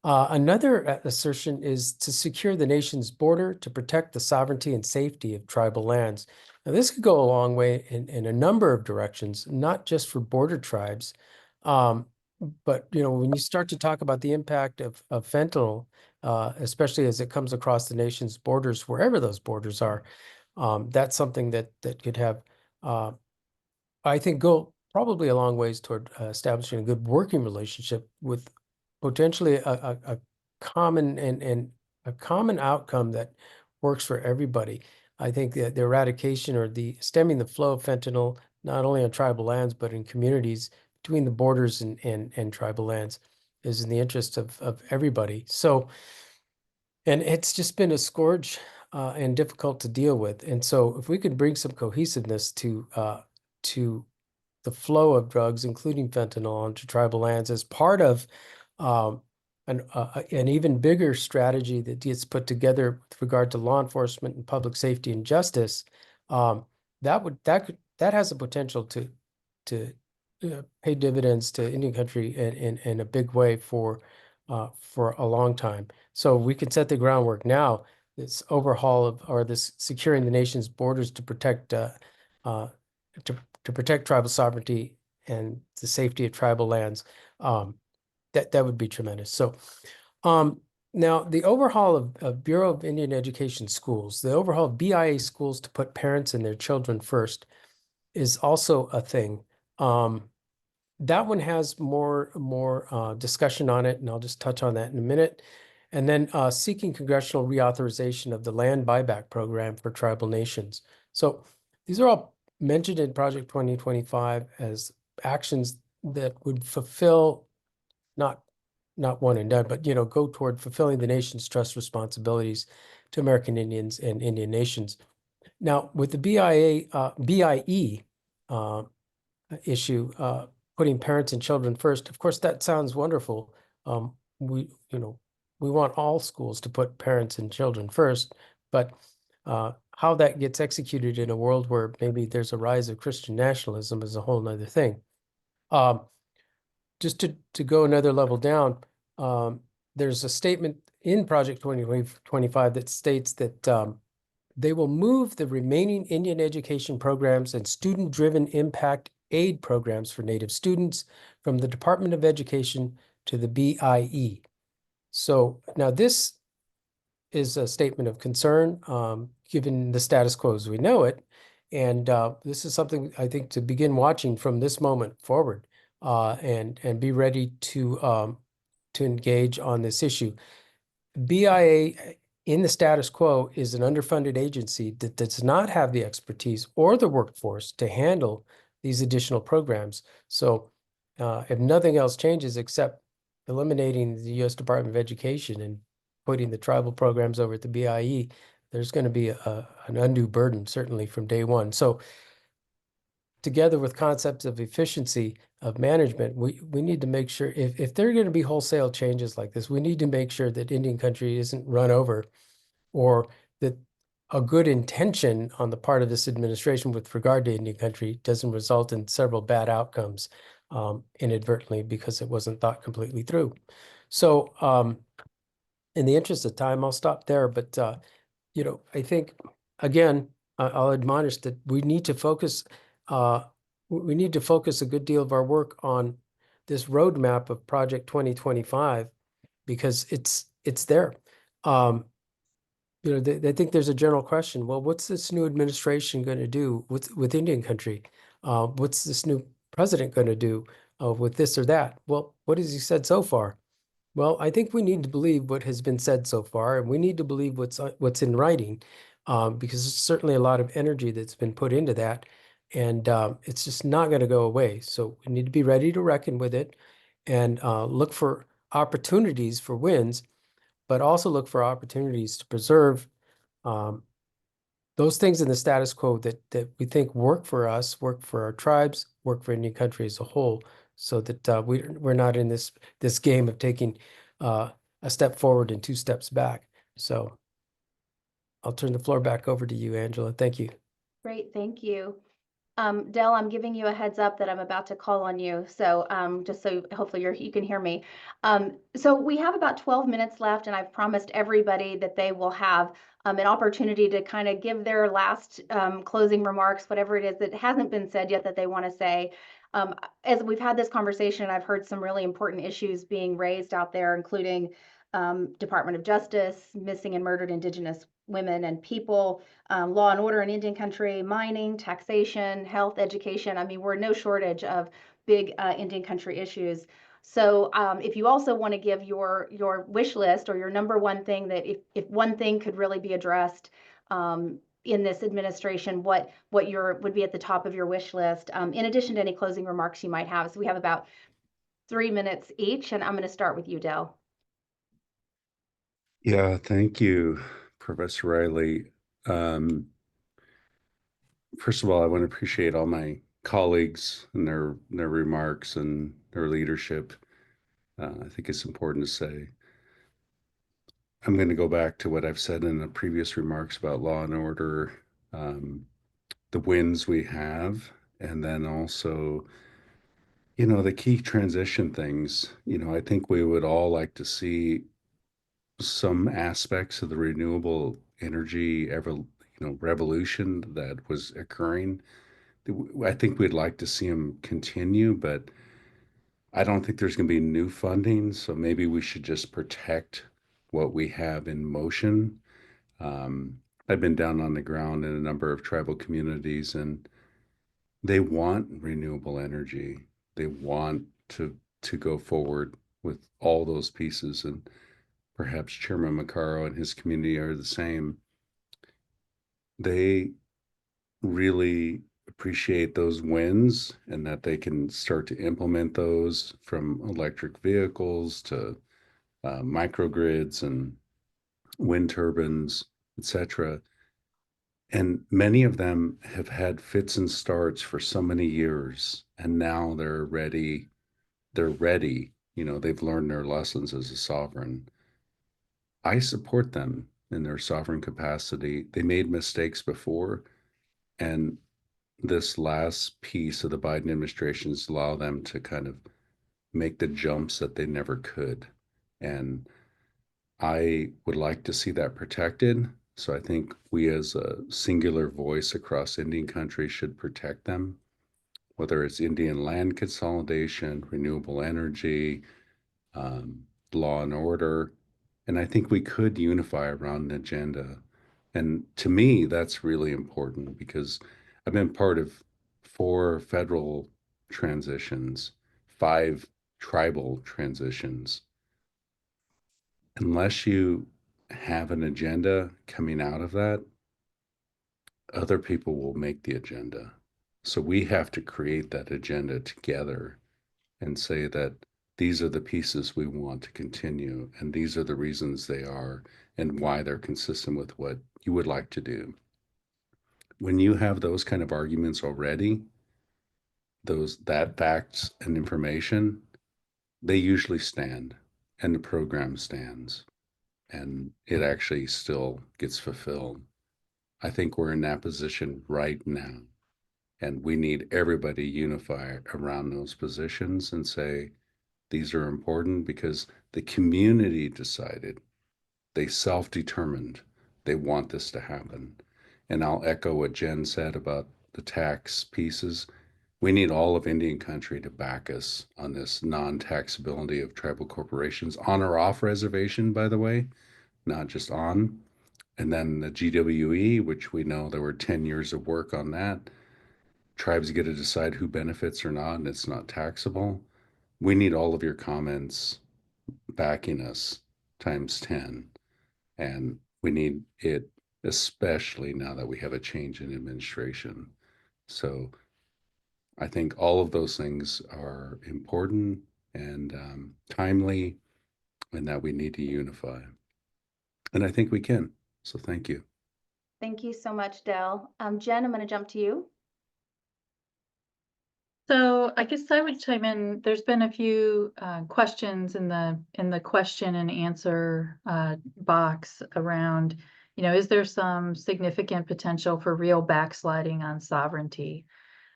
Another assertion is to secure the nation's border to protect the sovereignty and safety of tribal lands. Now, this could go a long way in a number of directions, not just for border tribes. But when you start to talk about the impact of fentanyl, especially as it comes across the nation's borders, wherever those borders are, that's something that could have, I think, go probably a long ways toward establishing a good working relationship with potentially a common and a common outcome that works for everybody. I think that the eradication or the stemming the flow of fentanyl, not only on tribal lands, but in communities between the borders and tribal lands, is in the interest of everybody. So, and it's just been a scourge and difficult to deal with. And so if we could bring some cohesiveness to the flow of drugs, including fentanyl, onto tribal lands as part of an even bigger strategy that gets put together with regard to law enforcement and public safety and justice, that has the potential to pay dividends to Indian country in a big way for a long time. So we can set the groundwork now. This overhaul or this securing the nation's borders to protect tribal sovereignty and the safety of tribal lands. That would be tremendous. So now the overhaul of Bureau of Indian Education schools, the overhaul of BIA schools to put parents and their children first is also a thing. That one has more discussion on it, and I'll just touch on that in a minute. And then seeking congressional reauthorization of the land buyback program for tribal nations. So these are all mentioned in Project 2025 as actions that would fulfill not one and done, but go toward fulfilling the nation's trust responsibilities to American Indians and Indian nations. Now, with the BIE issue, putting parents and children first, of course, that sounds wonderful. We want all schools to put parents and children first, but how that gets executed in a world where maybe there's a rise of Christian nationalism is a whole nother thing. Just to go another level down, there's a statement in Project 2025 that states that they will move the remaining Indian education programs and student-driven impact aid programs for Native students from the Department of Education to the BIE. So now this is a statement of concern, given the status quo as we know it. And this is something I think to begin watching from this moment forward. And be ready to engage on this issue. BIA in the status quo is an underfunded agency that does not have the expertise or the workforce to handle these additional programs. So if nothing else changes except eliminating the U.S. Department of Education and putting the tribal programs over at the BIE, there's going to be an undue burden, certainly from day one. So together with concepts of efficiency of management, we need to make sure if there are going to be wholesale changes like this, we need to make sure that Indian country isn't run over, or that a good intention on the part of this administration with regard to Indian country doesn't result in several bad outcomes inadvertently because it wasn't thought completely through. So in the interest of time, I'll stop there. But I think, again, I'll admonish that we need to focus a good deal of our work on this roadmap of Project 2025 because it's there. I think there's a general question. Well, what's this new administration going to do with Indian country? What's this new president going to do with this or that? Well, what has he said so far? Well, I think we need to believe what has been said so far, and we need to believe what's in writing, because there's certainly a lot of energy that's been put into that, and it's just not going to go away. So we need to be ready to reckon with it, and look for opportunities for wins, but also look for opportunities to preserve um, those things in the status quo that we think work for us, work for our tribes, work for Indian country as a whole, so that we're not in this game of taking a step forward and two steps back. So I'll turn the floor back over to you, Angela. Thank you. Great, thank you. Dell, I'm giving you a heads up that I'm about to call on you. So just so hopefully you can hear me. So we have about 12 minutes left, and I've promised everybody that they will have an opportunity to kind of give their last closing remarks, whatever it is that hasn't been said yet that they want to say. As we've had this conversation, I've heard some really important issues being raised out there, including Department of Justice, missing and murdered Indigenous women and people, law and order in Indian country, mining, taxation, health, education. I mean, we're no shortage of big Indian country issues. So if you also want to give your wish list or your number one thing that if one thing could really be addressed in this administration, what would be at the top of your wish list, in addition to any closing remarks you might have. So we have about 3 minutes each, and I'm going to start with you, Dell. Yeah, thank you, Professor Riley. First of all, I want to appreciate all my colleagues and their remarks and their leadership. I think it's important to say. I'm going to go back to what I've said in the previous remarks about law and order, the wins we have, and then also, the key transition things. I think we would all like to see some aspects of the renewable energy revolution that was occurring. I think we'd like to see them continue, but I don't think there's going to be new funding. So maybe we should just protect what we have in motion. I've been down on the ground in a number of tribal communities, and they want renewable energy. They want to go forward with all those pieces, and perhaps Chairman Macarro and his community are the same. They really appreciate those wins and that they can start to implement those, from electric vehicles to microgrids and wind turbines, etc. And many of them have had fits and starts for so many years, and now they're ready. They're ready. They've learned their lessons as a sovereign. I support them in their sovereign capacity. They made mistakes before, and this last piece of the Biden administration's allow them to kind of make the jumps that they never could. And I would like to see that protected. So I think we as a singular voice across Indian country should protect them, whether it's Indian land consolidation, renewable energy, law and order. And I think we could unify around an agenda. And to me, that's really important because I've been part of 4 federal transitions, 5 tribal transitions. Unless you have an agenda coming out of that, other people will make the agenda. So we have to create that agenda together and say that these are the pieces we want to continue, and these are the reasons they are, and why they're consistent with what you would like to do. When you have those kind of arguments already, that facts and information, they usually stand, and the program stands, and it actually still gets fulfilled. I think we're in that position right now, and we need everybody to unify around those positions and say, these are important because the community decided, they self-determined, they want this to happen. And I'll echo what Jen said about the tax pieces. We need all of Indian country to back us on this non-taxability of tribal corporations on or off reservation, by the way, not just on. And then the GWE, which we know there were 10 years of work on that. Tribes get to decide who benefits or not, and it's not taxable. We need all of your comments backing us times 10. And we need it, especially now that we have a change in administration. So I think all of those things are important and timely, and that we need to unify. And I think we can. So thank you. Thank you so much, Del. Jen, I'm going to jump to you. So I guess I would chime in. There's been a few questions in the question and answer box around, is there some significant potential for real backsliding on sovereignty?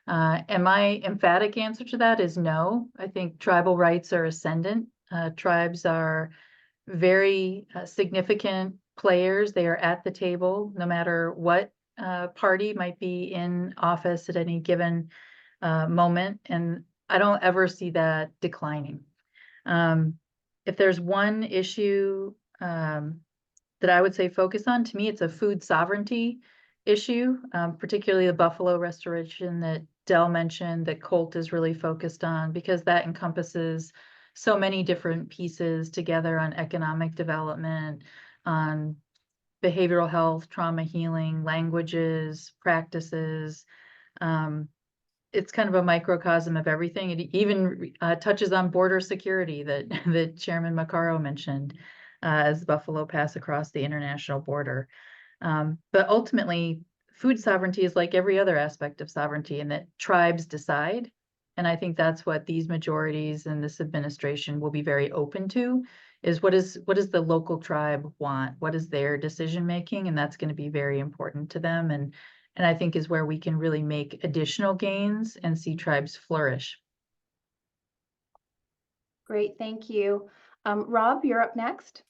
And my emphatic answer to that is no. I think tribal rights are ascendant. Tribes are very significant players. They are at the table, no matter what party might be in office at any given moment. And I don't ever see that declining. If there's one issue that I would say focus on, to me, it's a food sovereignty issue, particularly the buffalo restoration that Del mentioned, that COLT is really focused on, because that encompasses so many different pieces together on economic development, on behavioral health, trauma healing, languages, practices. It's kind of a microcosm of everything. It even touches on border security that Chairman Macarro mentioned as buffalo pass across the international border. But ultimately, food sovereignty is like every other aspect of sovereignty, in that tribes decide. And I think that's what these majorities and this administration will be very open to, is what does the local tribe want? What is their decision making? And that's going to be very important to them. And I think is where we can really make additional gains and see tribes flourish. Great, thank you. Rob, you're up next.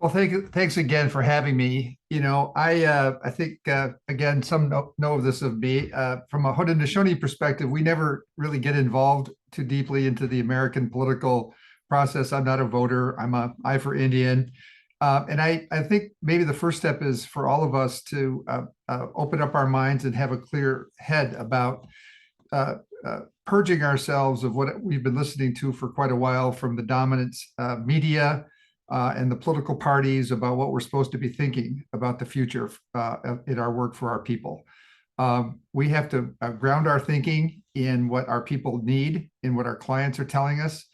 Well, thanks again for having me. I think, again, some know this of me. From a Haudenosaunee perspective, we never really get involved too deeply into the American political process. I'm not a voter. I'm a I for Indian. And I think maybe the first step is for all of us to open up our minds and have a clear head about purging ourselves of what we've been listening to for quite a while from the dominant media and the political parties about what we're supposed to be thinking about the future in our work for our people. We have to ground our thinking in what our people need, in what our clients are telling us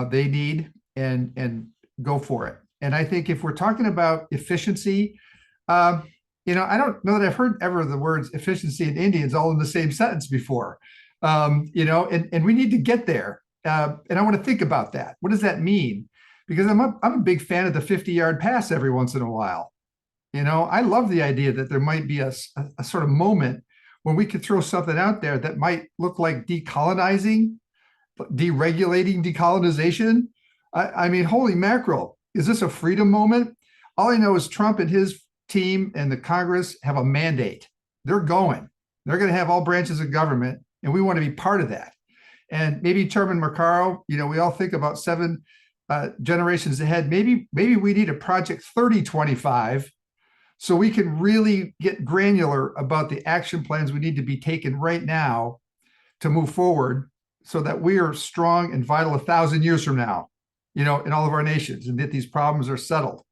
they need, and go for it. And I think if we're talking about efficiency, I don't know that I've heard ever the words efficiency and Indians all in the same sentence before, and we need to get there. And I want to think about that. What does that mean? Because I'm a big fan of the 50-yard pass every once in a while. I love the idea that there might be a sort of moment when we could throw something out there that might look like decolonizing, deregulating decolonization. I mean, holy mackerel. Is this a freedom moment? All I know is Trump and his team and the Congress have a mandate. They're going. They're going to have all branches of government, and we want to be part of that. And maybe Chairman Macarro, we all think about 7 generations ahead. Maybe we need a Project 3025 so we can really get granular about the action plans we need to be taken right now to move forward, so that we are strong and vital 1,000 years from now, in all of our nations, and that these problems are settled.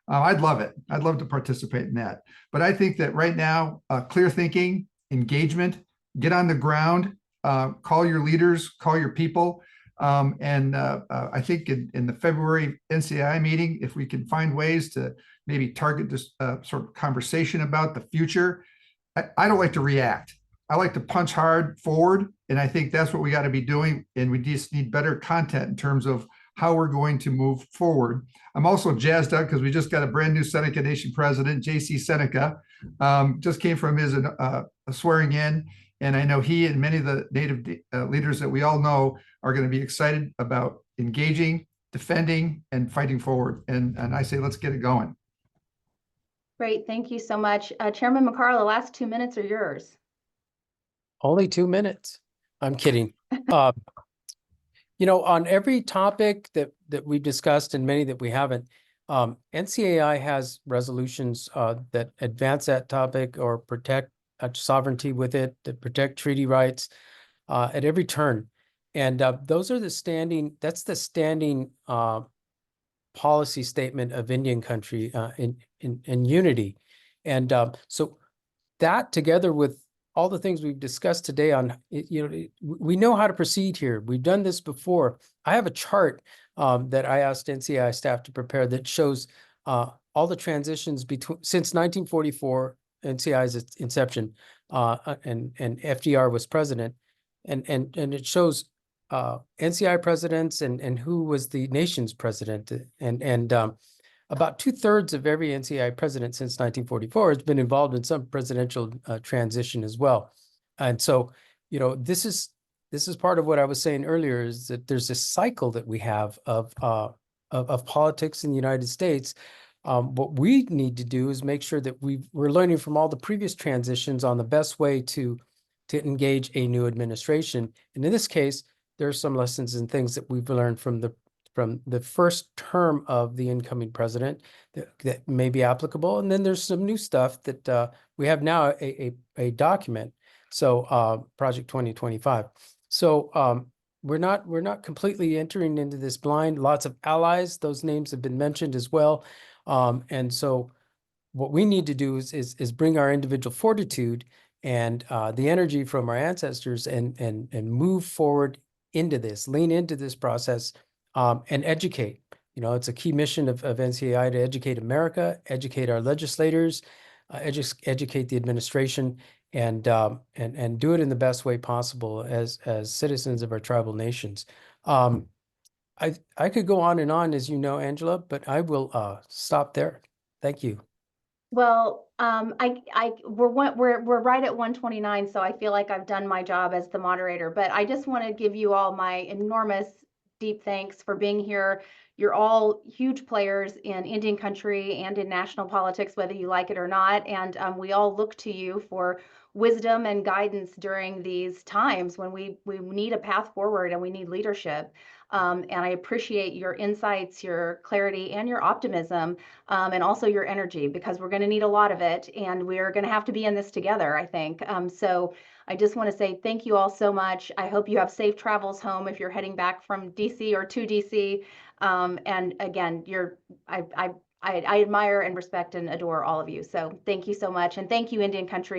I'd love it. I'd love to participate in that. But I think that right now, clear thinking, engagement, get on the ground, call your leaders, call your people. And I think in the February NCI meeting, if we can find ways to maybe target this sort of conversation about the future, I don't like to react. I like to punch hard forward. And I think that's what we got to be doing. And we just need better content in terms of how we're going to move forward. I'm also jazzed up because we just got a brand new Seneca Nation president, JC Seneca, just came from his swearing in. And I know he and many of the Native leaders that we all know are going to be excited about engaging, defending, and fighting forward. And I say, let's get it going. Great, thank you so much. Chairman Macarro, the last 2 minutes are yours. Only 2 minutes. I'm kidding. On every topic that we've discussed and many that we haven't, NCAI has resolutions that advance that topic or protect sovereignty with it, that protect treaty rights at every turn. And those are that's the standing policy statement of Indian country in unity. And so that, together with all the things we've discussed today on, we know how to proceed here. We've done this before. I have a chart that I asked NCI staff to prepare that shows all the transitions since 1944, NCI's inception, and FDR was president, and it shows NCI presidents and who was the nation's president, and about 2/3 of every NCI president since 1944 has been involved in some presidential transition as well. And so, this is part of what I was saying earlier, is that there's this cycle that we have of politics in the United States. What we need to do is make sure that we're learning from all the previous transitions on the best way to engage a new administration. And in this case, there are some lessons and things that we've learned from the first term of the incoming president that may be applicable. And then there's some new stuff that we have now a document. So Project 2025. So we're not completely entering into this blind. Lots of allies, those names have been mentioned as well. And so what we need to do is bring our individual fortitude and the energy from our ancestors and move forward into this, lean into this process, and educate. It's a key mission of NCI to educate America, educate our legislators, educate the administration, and do it in the best way possible as citizens of our tribal nations. I could go on and on, as you know, Angela, but I will stop there. Thank you. Well, we're right at 1:29, so I feel like I've done my job as the moderator, but I just want to give you all my enormous deep thanks for being here. You're all huge players in Indian country and in national politics, whether you like it or not. And we all look to you for wisdom and guidance during these times when we need a path forward and we need leadership. And I appreciate your insights, your clarity, and your optimism, and also your energy, because we're going to need a lot of it, and we're going to have to be in this together, I think. So I just want to say thank you all so much. I hope you have safe travels home if you're heading back from DC or to DC. And again, I admire and respect and adore all of you. So thank you so much. And thank you, Indian country,